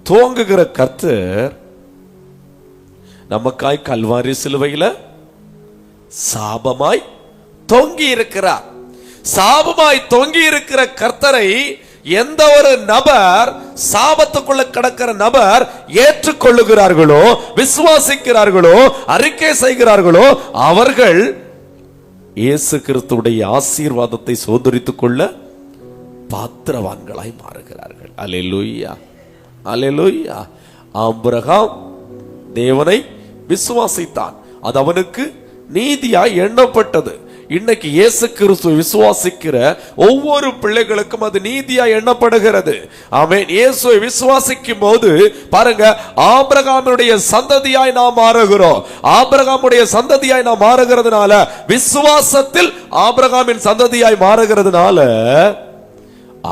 துவங்குகிற கர்த்தர் நமக்காய் கல்வாரி சிலுவையில சாபமாய் தொங்கி இருக்கிறார். சாபமாய் தொங்கி இருக்கிற கர்த்தரை எந்த ஒரு நபர், சாபத்துக்குள்ள கிடக்கிற நபர் ஏற்றுக்கொள்ளுகிறார்களோ, விசுவாசிக்கிறார்களோ, அறிக்கை செய்கிறார்களோ, அவர்கள் இயேசு கிறிஸ்துவுடைய ஆசீர்வாதத்தை சோதரித்துக் கொள்ள பாத்திரவான்களாய் மாறுகிறார்கள். அல்லேலூயா, அல்லேலூயா. ஆபிரகாம் தேவனை விசுவாசித்தான், அது அவனுக்கு நீதியாய் எண்ணப்பட்டது. இன்னைக்கு இயேசு கிறிஸ்துவை விசுவாசிக்கிற ஒவ்வொரு பிள்ளைகளுக்கும் அது நீதியாய் எண்ணப்படுகிறது. ஆமென். இயேசுவை விசுவாசிக்கும் போது பாருங்க, ஆபிரகாமுடைய சந்ததியாய் நாம் மாறுகிறோம். ஆபிரகாமுடைய சந்ததியாய் நாம் மாறுகிறதுனால, விசுவாசத்தில் ஆபிரகாமின் சந்ததியாய் மாறுகிறதுனால,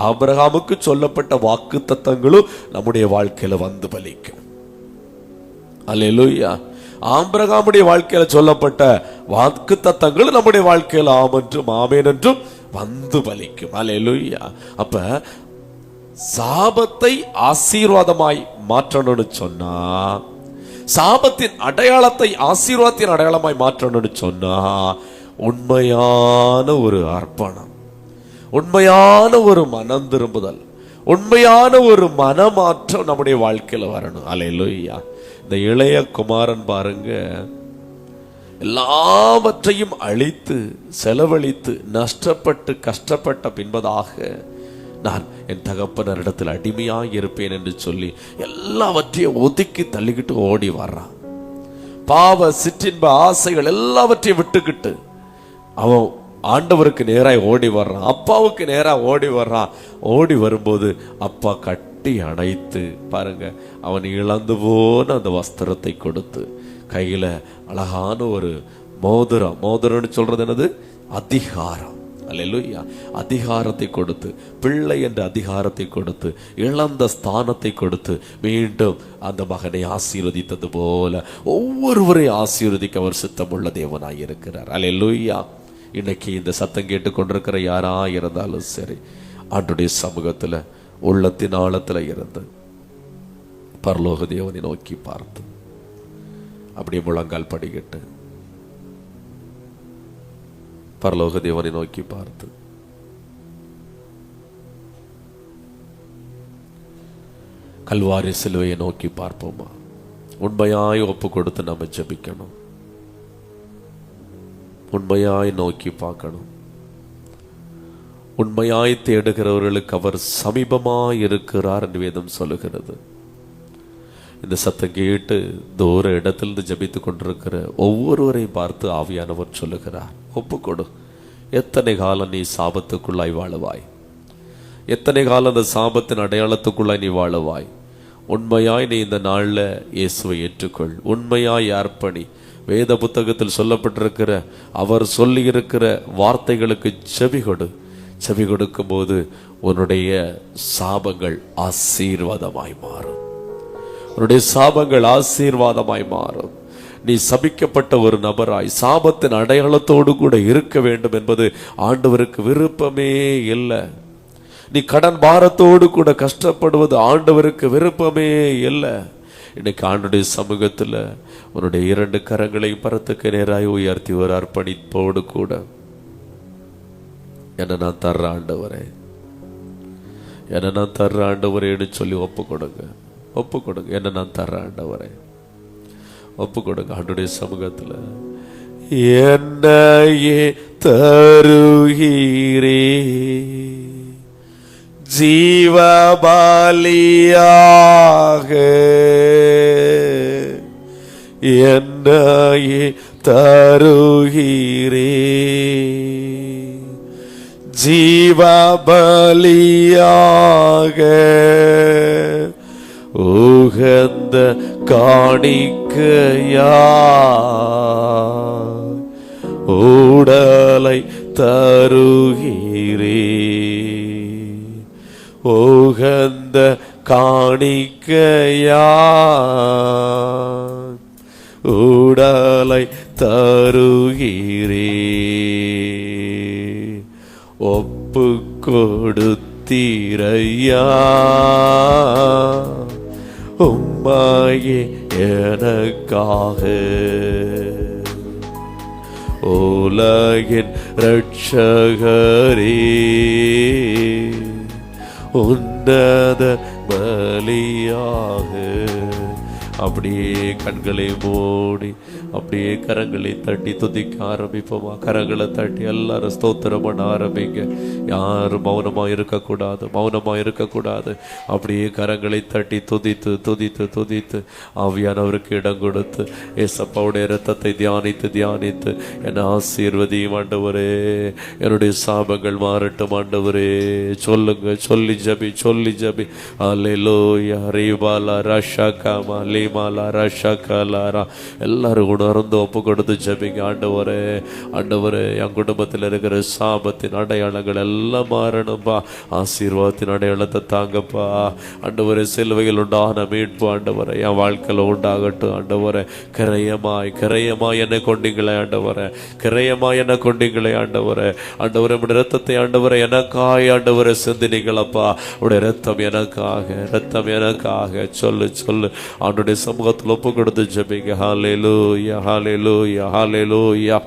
ஆபிரகாமுக்கு சொல்லப்பட்ட வாக்கு தத்தங்களும் நம்முடைய வாழ்க்கையில வந்து பலிக்கும். அல்லேலூயா. ஆபிரகாமுடைய வாழ்க்கையில சொல்லப்பட்ட வாக்கு தத்தங்கள் நம்முடைய வாழ்க்கையில ஆம் என்றும் ஆமேன் என்றும் வந்து பலிக்கும். அல்லேலூயா. அப்ப சாபத்தை ஆசீர்வாதமாய் மாற்றணும்னு சொன்னா, சாபத்தின் அடையாளத்தை ஆசீர்வாதத்தின் அடையாளமாய் மாற்றணும்னு சொன்னா, உண்மையான ஒரு அர்ப்பணம், உண்மையான ஒரு மனம் திரும்புதல், உண்மையான ஒரு மனமாற்றம் நம்முடைய வாழ்க்கையில வரணும். அல்லேலூயா. இந்த இளைய குமாரன் பாருங்க, எல்லாவற்றையும் அழித்து செலவழித்து நஷ்டப்பட்டு கஷ்டப்பட்ட பின்பதாக நான் என் தகப்பனரிடத்தில் அடிமையாக இருப்பேன் என்று சொல்லி எல்லாவற்றையும் ஒதுக்கி தள்ளிக்கிட்டு ஓடி வர்றான். பாவ சிற்றின்ப ஆசைகள் எல்லாவற்றையும் விட்டுக்கிட்டு அவன் ஆண்டவருக்கு நேராய் ஓடி வர்றான், அப்பாவுக்கு நேராக ஓடி வர்றான். ஓடி வரும்போது அப்பா கட்டி அணைத்து பாருங்க, அவன் இழந்து போன அந்த வஸ்திரத்தை கொடுத்து கையில அழகான ஒரு மோதிரம், மோதிரம்னு சொல்றது என்னது? அதிகாரம். அல்லேலூயா. அதிகாரத்தை கொடுத்து, பிள்ளை என்ற அதிகாரத்தை கொடுத்து, இழந்த ஸ்தானத்தை கொடுத்து மீண்டும் அந்த மகனை ஆசீர்வதித்தது போல ஒவ்வொருவரையும் ஆசீர்வதிக்க அவர் சித்தமுள்ள தேவனாய் இருக்கிறார். அல்லேலூயா. இன்னைக்கு இந்த சத்தம் கேட்டு கொண்டிருக்கிற யாரா இருந்தாலும் சரி, ஆண்டுடைய சமூகத்துல உள்ளத்தின் ஆழத்துல இருந்து பரலோக தேவனை நோக்கி பார்த்து அப்படியே முழங்கால் படிக்கிட்டு பரலோக தேவனை நோக்கி பார்த்து கல்வாரி சிலுவையை நோக்கி பார்ப்போமா? உண்மையாய் ஒப்பு கொடுத்து நம்ம ஜெபிக்கணும், உண்மையாய் நோக்கி பார்க்கணும். உண்மையாய் தேடுகிறவர்களுக்கு அவர் சமீபமாய் இருக்கிறார் என்று வேதம் சொல்லுகிறது. இந்த சத்தம் கேட்டு தூர இடத்திலிருந்து ஜபித்து கொண்டிருக்கிற ஒவ்வொருவரையும் பார்த்து ஆவியானவர் சொல்லுகிறார், ஒப்புக்கொடு. எத்தனை காலம் நீ சாபத்துக்குள்ளாய் வாழுவாய்? எத்தனை காலம் அந்த சாபத்தின் அடையாளத்துக்குள்ளாய் நீ வாழுவாய்? உண்மையாய் நீ இந்த நாளில் இயேசுவை ஏற்றுக்கொள், உண்மையாய் அர்ப்பணி. வேத புத்தகத்தில் சொல்லப்பட்டிருக்கிற அவர் சொல்லி இருக்கிற வார்த்தைகளுக்கு செவி கொடு. செவி கொடுக்கும் போது உன்னுடைய சாபங்கள் ஆசீர்வாதமாய் மாறும். உன்னுடைய சாபங்கள் ஆசீர்வாதமாய் மாறும். நீ சபிக்கப்பட்ட ஒரு நபராய் சாபத்தின் அடையாளத்தோடு கூட இருக்க வேண்டும் என்பது ஆண்டவருக்கு விருப்பமே இல்லை. நீ கடன் பாரத்தோடு கூட கஷ்டப்படுவது ஆண்டவருக்கு விருப்பமே இல்லை. இன்னைக்கு ஆண்டுடைய சமூகத்தில் உன்னுடைய 2 கரங்களையும் பரத்துக்கு நேராய் உயர்த்தி ஒரு அர்ப்பணிப்போடு கூட, என்ன நான் தர்ற ஆண்டவரே, என்ன நான் தர்ற ஆண்டவரேன்னு சொல்லி ஒப்பு கொடுங்க. என்ன நான் தர்ற ஆண்டவரே, ஒப்பு கொடுங்க ஆண்டுடைய சமூகத்தில். என்னையே தருகிறே ஜீவபலியாக, என்னையே தருகிறே ஜீவபலியாக, உகந்த காணிக்கையா உடலை தருகிறே, உகந்த காணிக்கையா உடலை தருகிறே, ஒப்பு கொடுத்தீரையா உம்மையே எனக்காக, உலகின் இரட்சகரே உன்னத பலியாக. அப்படியே கண்களை மூடி அப்படியே கரங்களை தட்டி துதிக்க ஆரம்பிப்போமா? கரங்களை தட்டி எல்லாரும் ஸ்தோத்திரம் பண்ண ஆரம்பிங்க. யாரும் மௌனமா இருக்கக்கூடாது, மௌனமா இருக்கக்கூடாது. அப்படியே கரங்களை தட்டி துதித்து துதித்து துதித்து ஆவியானவருக்கு இடம் கொடுத்து ஏசப்பாவுடைய இரத்தத்தை தியானித்து தியானித்து என்னை ஆசீர்வதியும் ஆண்டவரே. என்னுடைய சாபங்கள் மாறட்டும் ஆண்டவரே. சொல்லுங்க, சொல்லி ஜபி, சொல்லி ஜபி. அல்லேலூயா ரீபாலா ரஷாகாமா லீமாலா ரஷாகாலாரா. எல்லாரும் உணர்ந்து ஒப்பு கொடுத்து ஜபிங்க. ஆண்டவரே, ஆண்டவரே, என் குடும்பத்தில் இருக்கிற சாபத்தின் அடையாளங்கள் எல்லாம் மாறணும்பா. ஆசீர்வாதத்தின் அடையாளத்தை தாங்கப்பா ஆண்டவரே. சிலுவையில் உண்டான மீட்பு ஆண்டவரே என் வாழ்க்கையில் உண்டாகட்டும் ஆண்டவரே. கிரயமாய் கிரயமாய் என்னை கொண்டீங்களே ஆண்டவரே, கிரயமாய் என்னை கொண்டீங்களே ஆண்டவரே. ஆண்டவரே, உடைய ரத்தத்தை ஆண்டவரை எனக்காய் ஆண்டவரை சிந்தினீங்களப்பா. உடைய ரத்தம் எனக்காக, ரத்தம் எனக்காக. சொல்லு சொல்லு ஆண்டுடைய சமூகத்தில் ஒப்பு கொடுத்து ஜபிங்க. ஹல்லேலூயா ஹல்லேலூயா ஹல்லேலூயா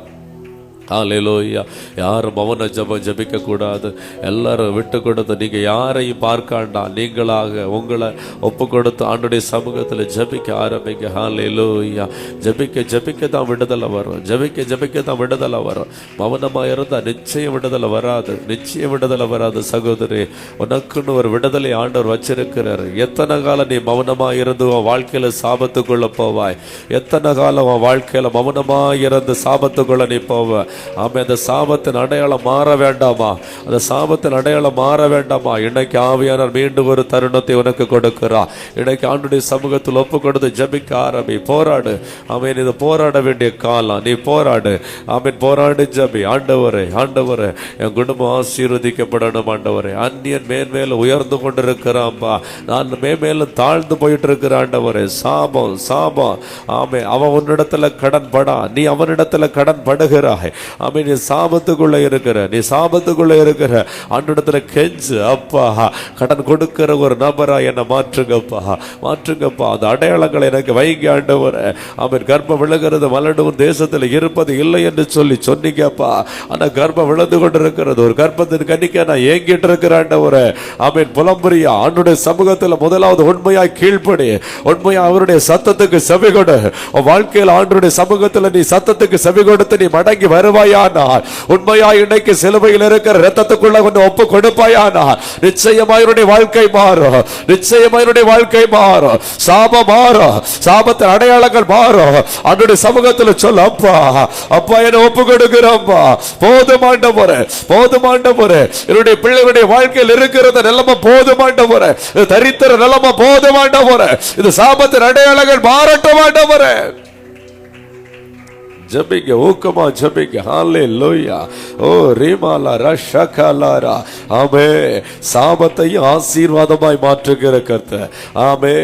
ஹல்லேலூயா. யாரும் மௌன ஜபம் ஜபிக்க கூடாது. எல்லாரும் விட்டு கொடுத்து நீங்க யாரையும் பார்க்காண்டா, நீங்களாக உங்களை ஒப்பு கொடுத்து ஆண்டுடைய சமூகத்தில் ஜபிக்க ஆரம்பிங்க. ஹல்லேலூயா. ஜபிக்க ஜபிக்க தான் விடுதலை வரும், ஜபிக்க ஜபிக்க தான் விடுதலை வரும். மௌனமா இருந்தா நிச்சயம் விடுதலை வராது, நிச்சயம் விடுதலை வராது. சகோதரி, உனக்குன்னு ஒரு விடுதலை ஆண்டவர் வச்சிருக்கிறார். எத்தனை காலம் நீ மௌனமா இருந்து உன் வாழ்க்கையில சாபத்துக்குள்ள போவாய்? எத்தனை காலம் உன் வாழ்க்கையில மௌனமா இருந்து சாபத்துக்குள்ள நீ போவ? ஆமே, அந்த சாபத்தின் அடையாளம் மாற வேண்டாமா? அந்த சாபத்தின் அடையாளம் மாற வேண்டாமா? இன்னைக்கு ஆவியானவர் மீண்டும் ஒரு தருணத்தை உனக்கு கொடுக்கிறார். இன்னைக்கு ஆண்டுடைய சமூகத்தில் ஒப்பு கொடுத்து ஜபிக்க ஆரம்பி. போராடு. ஆமேன், இது போராட வேண்டிய காலம். நீ போராடு. ஆமேன், போராடு ஜபி. ஆண்டவரே, ஆண்டவரே, என் குடும்பம் ஆசீர்வதிக்கப்படணும் ஆண்டவரே. அந்நியன் மேன்மேல உயர்ந்து கொண்டிருக்கிறான்பா, நான் மேன்மேல தாழ்ந்து போயிட்டு இருக்கிற ஆண்டவரே. சாபம் சாபம். ஆமே, அவன் உன்னிடத்துல கடன் படா, நீ அவனிடத்துல கடன் படுகிறாய். ஆமே, நீ சாபத்துக்குள்ள இருக்கிற, நீ சாபத்துக்குள்ள இருக்கிற. ஆண்டவரிடத்துல கெஞ்சு, அப்பா கடன் கொடுக்கிற ஒரு நபரா என்னை மாற்றுங்கப்பா, மாற்றுங்கப்பா. அந்த அடையாளங்களை எனக்கு வைங்க ஆண்டவரே. ஆமென். கர்ப்பம் விழுகிறது மலடும் தேசத்தில் இருப்பது இல்லை என்று சொல்லி சொன்னீங்கப்பா. ஆனா கர்ப்பம் விழுந்து கொண்டிருக்கிறது. ஒரு கர்ப்பத்தின் கண்ணிக்க நான் ஏங்கிட்டு இருக்கிற ஆண்டவரே. ஆமென். புலம்புரியா ஆண்டுடைய சமூகத்தில் முதலாவது உண்மையாய் கீழ்ப்படி, உண்மையா அவருடைய சத்தத்துக்கு செவி கொடு. வாழ்க்கையில் ஆண்டுடைய சமூகத்தில் நீ சத்தத்துக்கு செவி கொடுத்து நீ மடங்கி வருவாயானால், உண்மையாய் இன்னைக்கு சிலுவையில் இருக்கிற இரத்தத்துக்குள்ள கொஞ்சம் ஒப்பு கொடுப்பாயானால் நிச்சயமாய் வாழ்க்கை மாறும், நிச்சயமாய் வாழ்க்கை மாறும். சாபம் மாறும், சாபத்தின் அடையாளங்கள் மாறும். அவருடைய சமூகத்தில் சொல்ல, அப்பா அப்பா என்ன ஒப்பு கொடுக்கிறோம்ப்பா. போதுமாண்டவரே, போதுமாண்டவரே, என்னுடைய பிள்ளைகளுடைய வாழ்க்கையில் இருக்கிறத நிலைமை போதுமாண்டவரே, தரித்திர நிலைமை போதுமாண்டவரே, இது சாபத்தின் அடையாளங்கள் மாறட்டும் ஆண்டவரே. ஜெபிங்க, ஊக்கமா ஜெபிங்க. ஹalleluya. ஓ ரீமாலா ரஷகலாரா. ஆமே. சாபத்தையும் ஆசீர்வாதமாய் மாற்றுகிற கர்த்தர். ஆமே.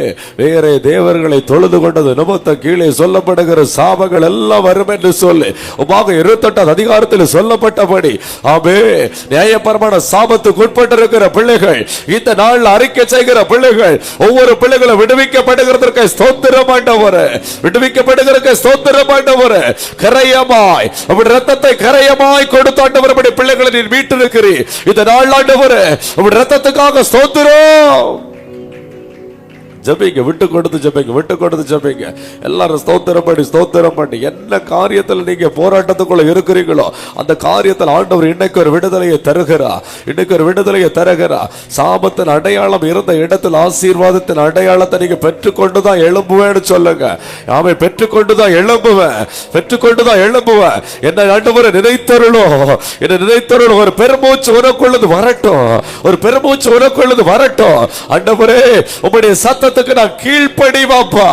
வேற தேவர்களை தொழுது கொண்டது நிமித்த கீழே சொல்லப்படுகிற சாபங்கள் எல்லாம் வரும் என்று சொல்லி உமாக 28 அதிகாரத்தில் சொல்லப்பட்டபடி ஆமே நியாயப்பிரமாண சாபத்துக்கு உட்பட்டிருக்கிற பிள்ளைகள் இந்த நாள் அறிக்கை செய்கிற பிள்ளைகள் ஒவ்வொரு பிள்ளைகளும் விடுவிக்கப்படுகிறதற்கு ஸ்தோத்திரம் ஆண்டவரே, விடுவிக்கப்படுகிறதற்கு ஸ்தோத்திரம் ஆண்டவரே. கரையமாய் அப்படி ரத்தத்தை கரையமாய் கொடுத்து ஆண்டவரே அப்படி பிள்ளைகளை நீர் மீட்டிருக்கிறீர் இந்த நாள் ஆண்டவரே, அப்படி ரத்தத்துக்காக ஸ்தோத்திரம். ஜெபிங்க, விட்டு கொடுத்து ஜெபிங்க, விட்டு கொடுத்து ஜெபிங்க. எல்லாரும் ஸ்தோத்திரம் பண்ணி என்ன காரியத்தில் நீங்க போராட்டத்துக்குள்ள இருக்கிறீங்களோ அந்த காரியத்தில் ஆண்டவர் இன்னைக்கு ஒரு விடுதலையை தருகிறா, இன்னைக்கு ஒரு விடுதலையை தருகிறா. சாபத்தின் அடையாளம் இருந்த இடத்தில் ஆசீர்வாதத்தின் அடையாளத்தை நீங்க பெற்றுக்கொண்டுதான் எழும்புவேன்னு சொல்லுங்க. ஆமை, பெற்றுக்கொண்டுதான் எழும்புவேன், பெற்றுக்கொண்டுதான் எழும்புவேன். என்ன ஆண்டவரை நினைத்தருளும், என்ன நினைத்தருளும். ஒரு பெருமூச்சு உனக்குள்ளது வரட்டும், ஒரு பெருமூச்சு உனக்குள்ளது வரட்டும். ஆண்டவரே உம்முடைய சத்தத்துக்கு நான் கீழ்ப்படிவாப்பா,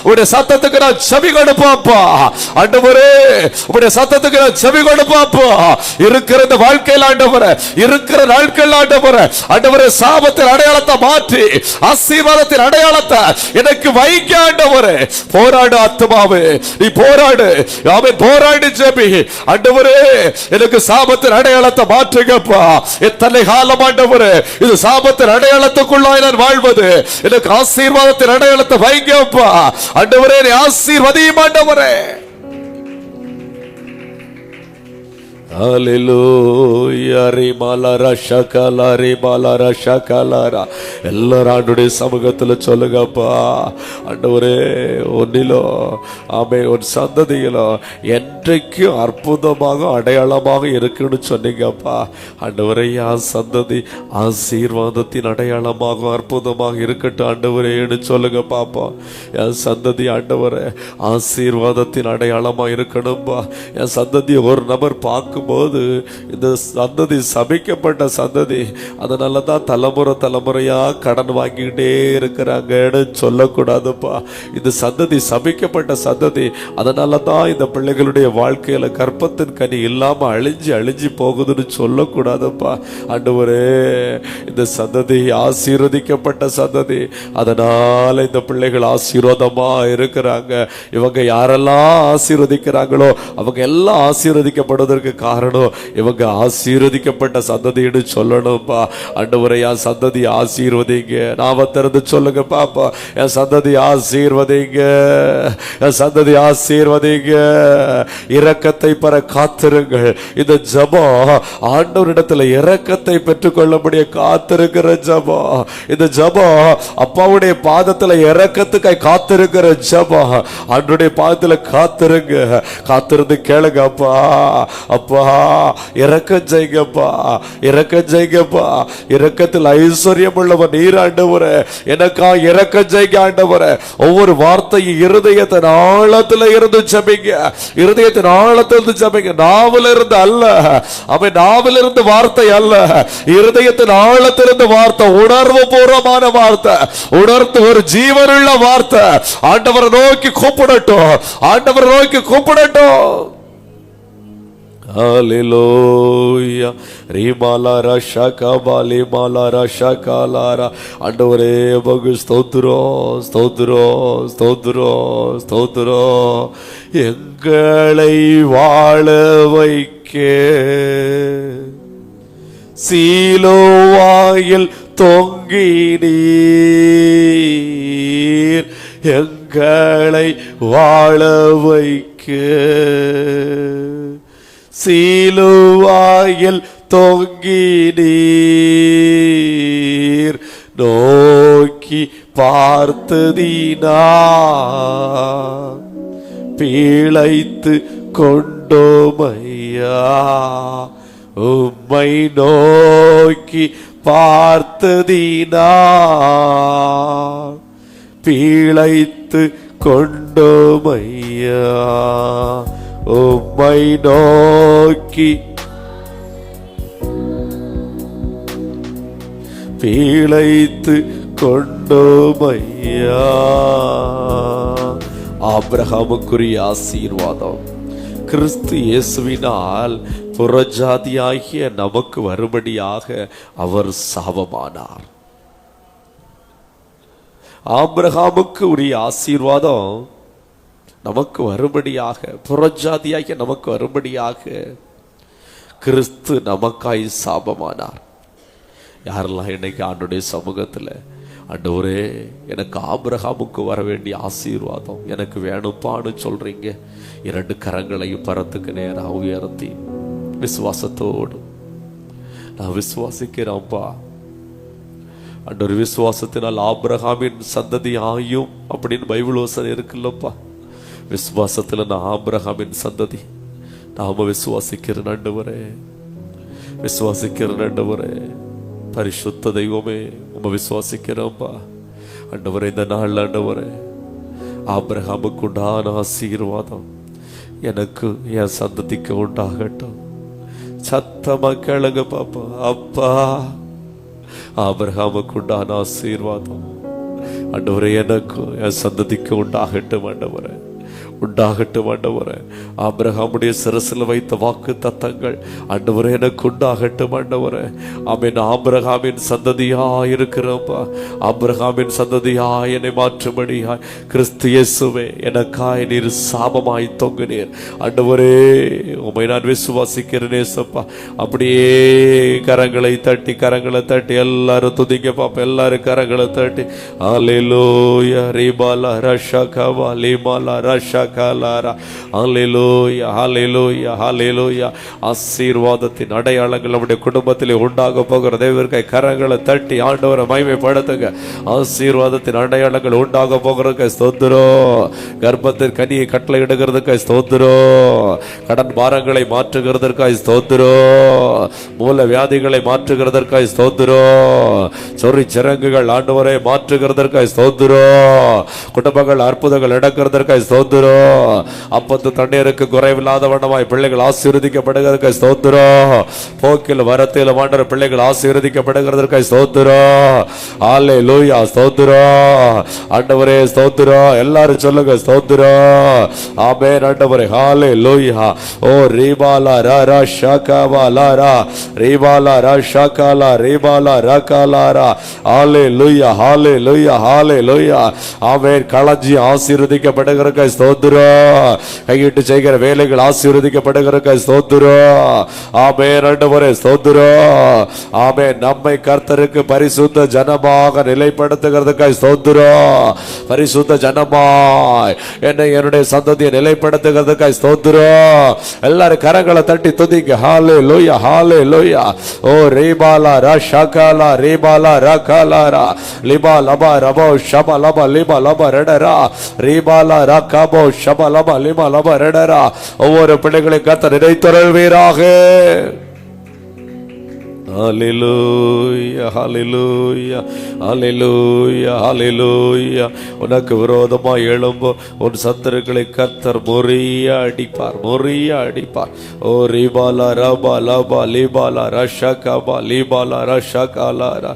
உடைய சத்தத்துக்கு நான் செவி கொடுப்பாப்பா. ஆண்டவரே உடைய சத்தத்துக்கு நான் செவி கொடுப்பாப்பா. இருக்கிற இந்த வாழ்க்கையில் ஆண்டவரே, இருக்கிற நாட்கள் ஆண்டவரே, ஆண்டவரே சாபத்தின் அடையாளத்தை மாற்றி ஆசீர்வாதத்தின் அடையாளத்தை எனக்கு வைக்க ஆண்டவரே. போராடு ஆத்துமாவே, நீ போராடு. ஆமென், போராடு ஜெபி. ஆண்டவரே எனக்கு சாபத்தின் அடையாளத்தை மாற்றுங்கப்பா. எத்தனை காலம் ஆண்டவரே இது சாபத்தின் அடையாளத்துக்குள்ளாய் நான் வாழ்வது, எனக்கு ஆசீர்வாதத்தின் அடையாளத்தை வைங்கப்பா. ஆண்டவரே நீ ஆசீர்வதியும் ஆண்டவரே. ஹalleluya. ரிமாலரா ஷகலா ரிமாலரா ஷகலரா. எல்லாரும் ஆண்டவருடைய சமூகத்துல சொல்லுங்கப்பா. ஆண்டவரே ஒன்னிலோ ஆமே உன் சந்ததியிலோ என்றைக்கும் அற்புதமாக அடையாளமாக இருக்குன்னு சொன்னீங்கப்பா. ஆண்டவரே என் சந்ததி ஆசீர்வாதத்தின் அடையாளமாக அற்புதமாக இருக்கட்டும் ஆண்டவரேன்னு சொல்லுங்க பாப்பா. என் சந்ததி ஆண்டவரே ஆசீர்வாதத்தின் அடையாளமா இருக்கணும்பா. என் சந்ததி ஒரு நபர் பார்க்கும் போது இந்த சந்ததி சபிக்கப்பட்ட சந்ததி, அதனாலதான் தலைமுறையா கடன் வாங்கிக்கிட்டே இருக்கிறாங்கன்னு சொல்லக்கூடாதுப்பா. இந்த சந்ததி சபிக்கப்பட்ட சந்ததி, அதனாலதான் இந்த பிள்ளைகளுடைய வாழ்க்கையில கற்பத்தின் கனி இல்லாம அழிஞ்சு போகுதுன்னு சொல்லக்கூடாதுப்பா. ஆண்டவரே இந்த சந்ததி ஆசீர்வதிக்கப்பட்ட சந்ததி, அதனால இந்த பிள்ளைகள் ஆசீர்வாதமா இருக்கிறாங்க. இவங்க யாரெல்லாம் ஆசீர்வதிக்கிறாங்களோ அவங்க எல்லாம் ஆசீர்வதிக்கப்படுவதற்கு காரணம் இவங்க ஆசீர்வதிக்கப்பட்ட சந்ததின்னு சொல்லணும்பா. ஆண்டவரே என் சந்ததி ஆசீர்வதிங்க. நாம திறந்து சொல்லுங்க பாப்பா. என் சந்ததி ஆசீர்வதிங்க, என் சந்ததி ஆசீர்வதிங்க. இரக்கத்தை பெற காத்திருங்கள். இந்த ஜெபம் ஆண்டவரிடத்துல இரக்கத்தை பெற்றுக்கொள்ளக்கூடிய காத்திருக்கிற ஜெபம். இந்த ஜெபம் அப்பாவுடைய பாதத்துல இரக்கத்துக்காய் காத்திருக்கிற ஜெபம். ஆண்டவருடைய பாதத்துல காத்திருங்க, காத்திருந்து கேளுங்க அப்பா. அப்பா இரக்கம் செய்யுங்கப்பா, இரக்கம் செய்யுங்கப்பா. இரக்கத்தில் ஐஸ்வர்யம் உள்ளவர் நீர் ஆண்டவரே, எனக்கா இரக்கம் செய்யுங்க ஆண்டவரே. ஒவ்வொரு வார்த்தையும் இருதயத்தின் ஆழத்துல இருந்து ஜெபிங்க, இருதயத்தின் ஆழத்திலிருந்து ஜெபிங்க. நாவல இருந்து அல்ல, அவன் நாவல இருந்து வார்த்தை அல்ல, இருதயத்தின் ஆழத்திலிருந்து வார்த்தை, உணர்வு பூர்வமான வார்த்தை, உணர்த்து ஒரு ஜீவனுள்ள வார்த்தை. ஆண்டவரை நோக்கி கூப்பிடட்டும், ஆண்டவரை நோக்கி கூப்பிடட்டும். ஹalleluya. ரிமாலரா ஷகபாலி மாலரா ஷகலாரா. ஆண்டவரே உமக்கு ஸ்தோத்திரம், ஸ்தோத்திரம், ஸ்தோத்திரம், ஸ்தோத்திரம். எங்களை வாழ வைக்க சீலோவாயில் தொங்கினீர், எங்களை வாழ வைக்க சீலுவாயில் தொங்கினீர், நோக்கி பார்த்ததினா பிழைத்து கொண்டோமையா. உம்மை நோக்கி பார்த்ததினா பிழைத்து கொண்டோமையா. உம்மை நோக்கி பிழைத்து கொண்டோமையா. ஆபிரகாமுக்குரிய ஆசீர்வாதம், கிறிஸ்து இயேசுவினால் புறஜாதியாகிய நமக்கு வரும்படியாக அவர் சாபமானார். ஆபிரகாமுக்கு உரிய ஆசீர்வாதம் நமக்கு வரும்படியாக, புறஜாதியாகிய நமக்கு வரும்படியாக கிறிஸ்து நமக்காய் சாபமானார். யாரெல்லாம் இன்னைக்கு ஆண்டுடைய சமூகத்தில், ஆண்டவரே எனக்கு ஆபிரகாமுக்கு வர வேண்டிய ஆசீர்வாதம் எனக்கு வேணும்ப்பான்னு சொல்றீங்க, 2 கரங்களையும் பரத்துக்கு நேராக உயர்த்தி விசுவாசத்தோடு நான் விசுவாசிக்கிறேன்ப்பா. ஆண்டவர் விசுவாசத்தினால் ஆபிரகாமின் சந்ததி ஆயும் அப்படின்னு பைபிள் வசனம் இருக்குல்லப்பா. விசுவாசத்துல நான் ஆபிரகாமின் சந்ததி, நாம விசுவாசிக்கிறேன் ஆண்டவரே, விசுவாசிக்கிறேன் ஆண்டவரே. பரிசுத்த தெய்வமே உம்மை விசுவாசிக்கிறோம்பா ஆண்டவரே. இந்த நாள் ஆண்டவரே ஆபிரகாமுக்கு உண்டான ஆசீர்வாதம் எனக்கு என் சந்ததிக்கு உண்டாகட்டும். சத்தமா கேளுங்க பாப்பா. அப்பா, ஆபிரகாமுக்கு உண்டான ஆசீர்வாதம் ஆண்டவரே எனக்கு என் சந்ததிக்கு உண்டாகட்டும் ஆண்டவரே, உண்டாகட்டும் ஆண்டவரே. ஆபிரகாமுடைய சிரசில் வைத்த வாக்கு தத்தங்கள் ஆண்டவரே எனக்கு உண்டாகட்டும் ஆண்டவரே. ஆமென். ஆபிரகாமின் சந்ததியா இருக்கிறோம்பா. ஆபிரகாமின் சந்ததியா என்னை மாற்றும்படியாய் கிறிஸ்து இயேசுவே எனக்காய் நீர் சாபமாய் தொங்கினீர் ஆண்டவரே. உம்மை நான் விசுவாசிக்கிறேன் ஏசப்பா. அப்படியே கரங்களை தட்டி எல்லாரும் துதிங்க பாப்பா. எல்லாரும் கரங்களை தட்டி அல்லேலூயா ரிபாலா ரஷகவா லிமாலா ரஷ காலாரா. ஹல்லேலூயா ஹல்லேலூயா ஹல்லேலூயா. ஆசீர்வாதத்தின் அடையாளங்கள் நம்முடைய குடும்பத்திலே உண்டாக போகிற தேவர்காய் கரங்களை தட்டி ஆண்டவரை மகிமைப்படுத்துங்க. ஆசீர்வாதத்தின் அடையாளங்கள் உண்டாக போகிறதுக்காய் ஸ்தோத்திரம். கர்ப்பத்தின் கனியை கட்டளை இடுகிறதுக்காய் ஸ்தோத்திரம். கடன் பாரங்களை மாற்றுகிறதற்காய் ஸ்தோத்திரம். மூல வியாதிகளை மாற்றுகிறதற்காய் ஸ்தோத்திரம். சொறி சிறங்குகள் ஆண்டவரை மாற்றுகிறதற்காய் ஸ்தோத்திரம். குடும்பங்கள் அற்புதங்கள் நடக்கிறதற்காய் ஸ்தோத்திரம். அப்பத்து தண்ணீருக்கு குறைவில்லாத வண்ணமாய் பிள்ளைகள் ஆசீர்வதிக்கப்படுகிறதற்காய் ஸ்தோத்திரம். போக்கில் வரத்தில் மாண்ட பிள்ளைகள் ஆசீர்வதிக்கப்படுகிறதற்காய் ஸ்தோத்திரம். அல்லேலூயா ஸ்தோத்திரம். ஆண்டவரே ஸ்தோத்திரம். எல்லாரும் சொல்லுங்க ஸ்தோத்திரம். ஆமென் ஆண்டவரே. ஹல்லேலூயா. ஓ ரீபாலா ரா ஷகாவா லாரா ரீபாலா ரா ஷகாலா ரீபாலா ரகாலாரா. ஹல்லேலூயா ஹல்லேலூயா ஹல்லேலூயா. ஆமென். களஞ்சி ஆசீர்வதிக்கப்படுகிறதற்காய் ஸ்தோத்திரம். கையிட்டு செய்கிற வேலைகள் ஆசீர்வதிக்கப்படுகிறதற்காய் ஸ்தோத்திரம். ஆமென் ஆண்டவரே ஸ்தோத்திரம். ஆமென். நம்மை கர்த்தருக்கு பரிசுத்த ஜனமாக நிலைப்படுத்துகிறதற்காய் ஸ்தோத்திரம். பரிசுத்த ஜனமாய் என்னை என்னுடைய சந்ததியை நிலைப்படுத்துகிறதற்காய் ஸ்தோத்திரம். எல்லாரும் கரங்களை தட்டி துதிங்க. ஹல்லேலூயா ஹல்லேலூயா. ஓ ரீபாலா ரா ஷகாலா ரீபாலா ரகாலாரா லிபா லபா ரபோ ஷபா லபா லிபா லபா ரெடரா ரீபாலா ரகாபோ ஷபா லபா லிபா லபா ரெடரா. ஒவ்வொரு பிள்ளைகளையும் கர்த்தர் நிறைத்தருள்வீராக. ஹல்லேலூயா ஹல்லேலூயா ஹல்லேலூயா ஹல்லேலூயா. உனக்கு விரோதமாய் எழும்போ உன் சத்துருக்களை கர்த்தர் முறிய அடிப்பார். ஓ ரிபாலா ரபா லபா லிபாலா ரஷகபா லிபாலா ரஷகாலாரா.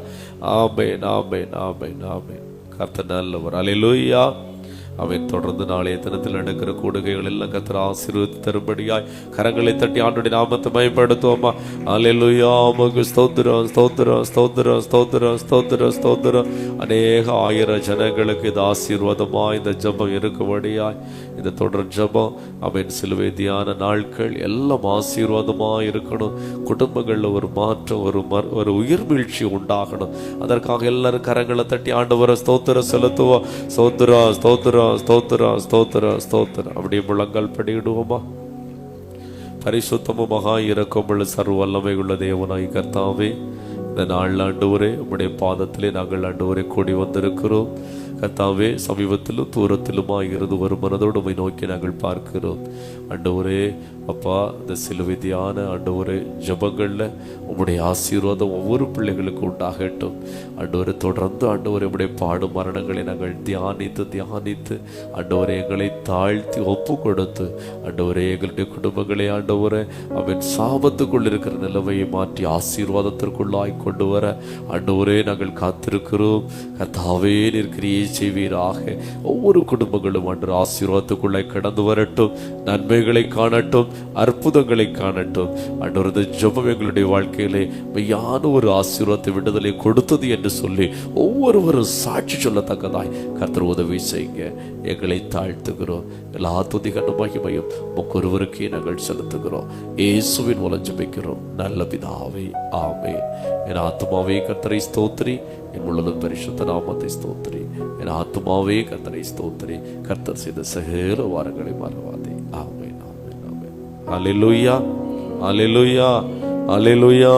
ஆமென் ஆமென் ஆமென் ஆமென். கர்த்தர் நல்லவர். ஹல்லேலூயா. அவன் தொடர்ந்து நாளைய தினத்தில் நடக்கிற கூடுகைகள் எல்லாம் கர்த்தர் ஆசீர்வதித்து தரும்படியாய் கரங்களை தட்டி ஆண்டவருடைய நாமத்தை மகிமைப்படுத்துவோமா. அல்லேலூயா. உமக்கு ஸ்தோத்திரம் ஸ்தோத்திரம் ஸ்தோத்திரம் ஸ்தோத்திரம் ஸ்தோத்திரம் ஸ்தோத்திரம். அநேக ஆயிரம் ஜனங்களுக்கு இது ஆசீர்வாதமா இந்த ஜெபம் இருக்கும்படியாய் இந்த தொடர் ஜெபம் அவன் சிலுவை தியான நாட்கள் எல்லாம் ஆசீர்வாதமா இருக்கணும். குடும்பங்கள்ல ஒரு மாற்றம், ஒரு உயிர் வீழ்ச்சி உண்டாகணும். அதற்காக எல்லாரும் கரங்களை தட்டி ஆண்டவரை ஸ்தோத்திரம் செலுத்துவோம். ஸ்தோத்திரம் ஸ்தோத்திரம் ஸ்தோத்திரம் ஸ்தோத்திரம் ஸ்தோத்திரம். அப்படியே முழங்கால் படியிடுவோமா. பரிசுத்தமும் மகா இரக்கமுள்ள சர்வ வல்லமை உள்ள தேவனாய் கர்த்தாவே, இந்த நாள் ஆண்டவரே உம்முடைய பாதத்திலே நாங்கள் ஆண்டவரே கூடி வந்திருக்கிறோம். கர்த்தாவே, சமீபத்திலும் தூரத்திலுமாகிறது ஒரு மனதோடு உம்மை நோக்கி நாங்கள் பார்க்கிறோம். ஆண்டவரே அப்பா, இந்த சிலுவை தியான ஆண்டவரே ஜபங்கள்ல உம்முடைய ஆசீர்வாதம் ஒவ்வொரு பிள்ளைகளுக்கும் உண்டாகட்டும். ஆண்டவரை தொடர்ந்து ஆண்டவரை உம்முடைய பாடு மரணங்களை நாங்கள் தியானித்து ஆண்டவரை எங்களை தாழ்த்தி ஒப்பு கொடுத்து ஆண்டவரே எங்களுடைய குடும்பங்களை ஆண்டவரை அவன் சாபத்துக்குள் இருக்கிற நிலைமையை மாற்றி ஆசீர்வாதத்திற்குள்ளாய் கொண்டு வர ஆண்டவரே நாங்கள் காத்திருக்கிறோம். கர்த்தாவே, நீர் கிரியை செய்வீராக. ஒவ்வொரு குடும்பங்களும் அன்று ஆசீர்வாதத்துக்குள்ளே கடந்து வரட்டும், நன்மைகளை காணட்டும், அற்புதங்களை காணட்டும். அன்றொரு ஜெபம் எங்களுடைய வாழ்க்கையிலே மெய்யான ஒரு ஆசீர்வாதத்தை விடுதலை கொடுத்தது என்று சொல்லி ஒவ்வொருவரும் சாட்சி சொல்லத்தக்கதாய் கர்த்தர் உதவி செய்யுங்க. எங்களை தாழ்த்துகிறோம். எல்லா துதி கன மகிமையும் ஒவ்வொருவருக்கே நாங்கள் செலுத்துகிறோம். இயேசுவின் மூலம் ஜெபிக்கிறோம் நல்ல பிதாவே, ஆமென். என் ஆத்துமாவே கர்த்தரை ஸ்தோத்திரி, என் முழுவதும் பரிசுத்த நாமத்தை ஸ்தோத்திரி. என் ஆத்துமாவே கர்த்தரை ஸ்தோத்திரி, கர்த்தர் செய்த சகல வாரங்களை மறவாதே. ஆமென், ஆமென், ஆமென். அல்லேலூயா, அல்லேலூயா, அல்லேலூயா.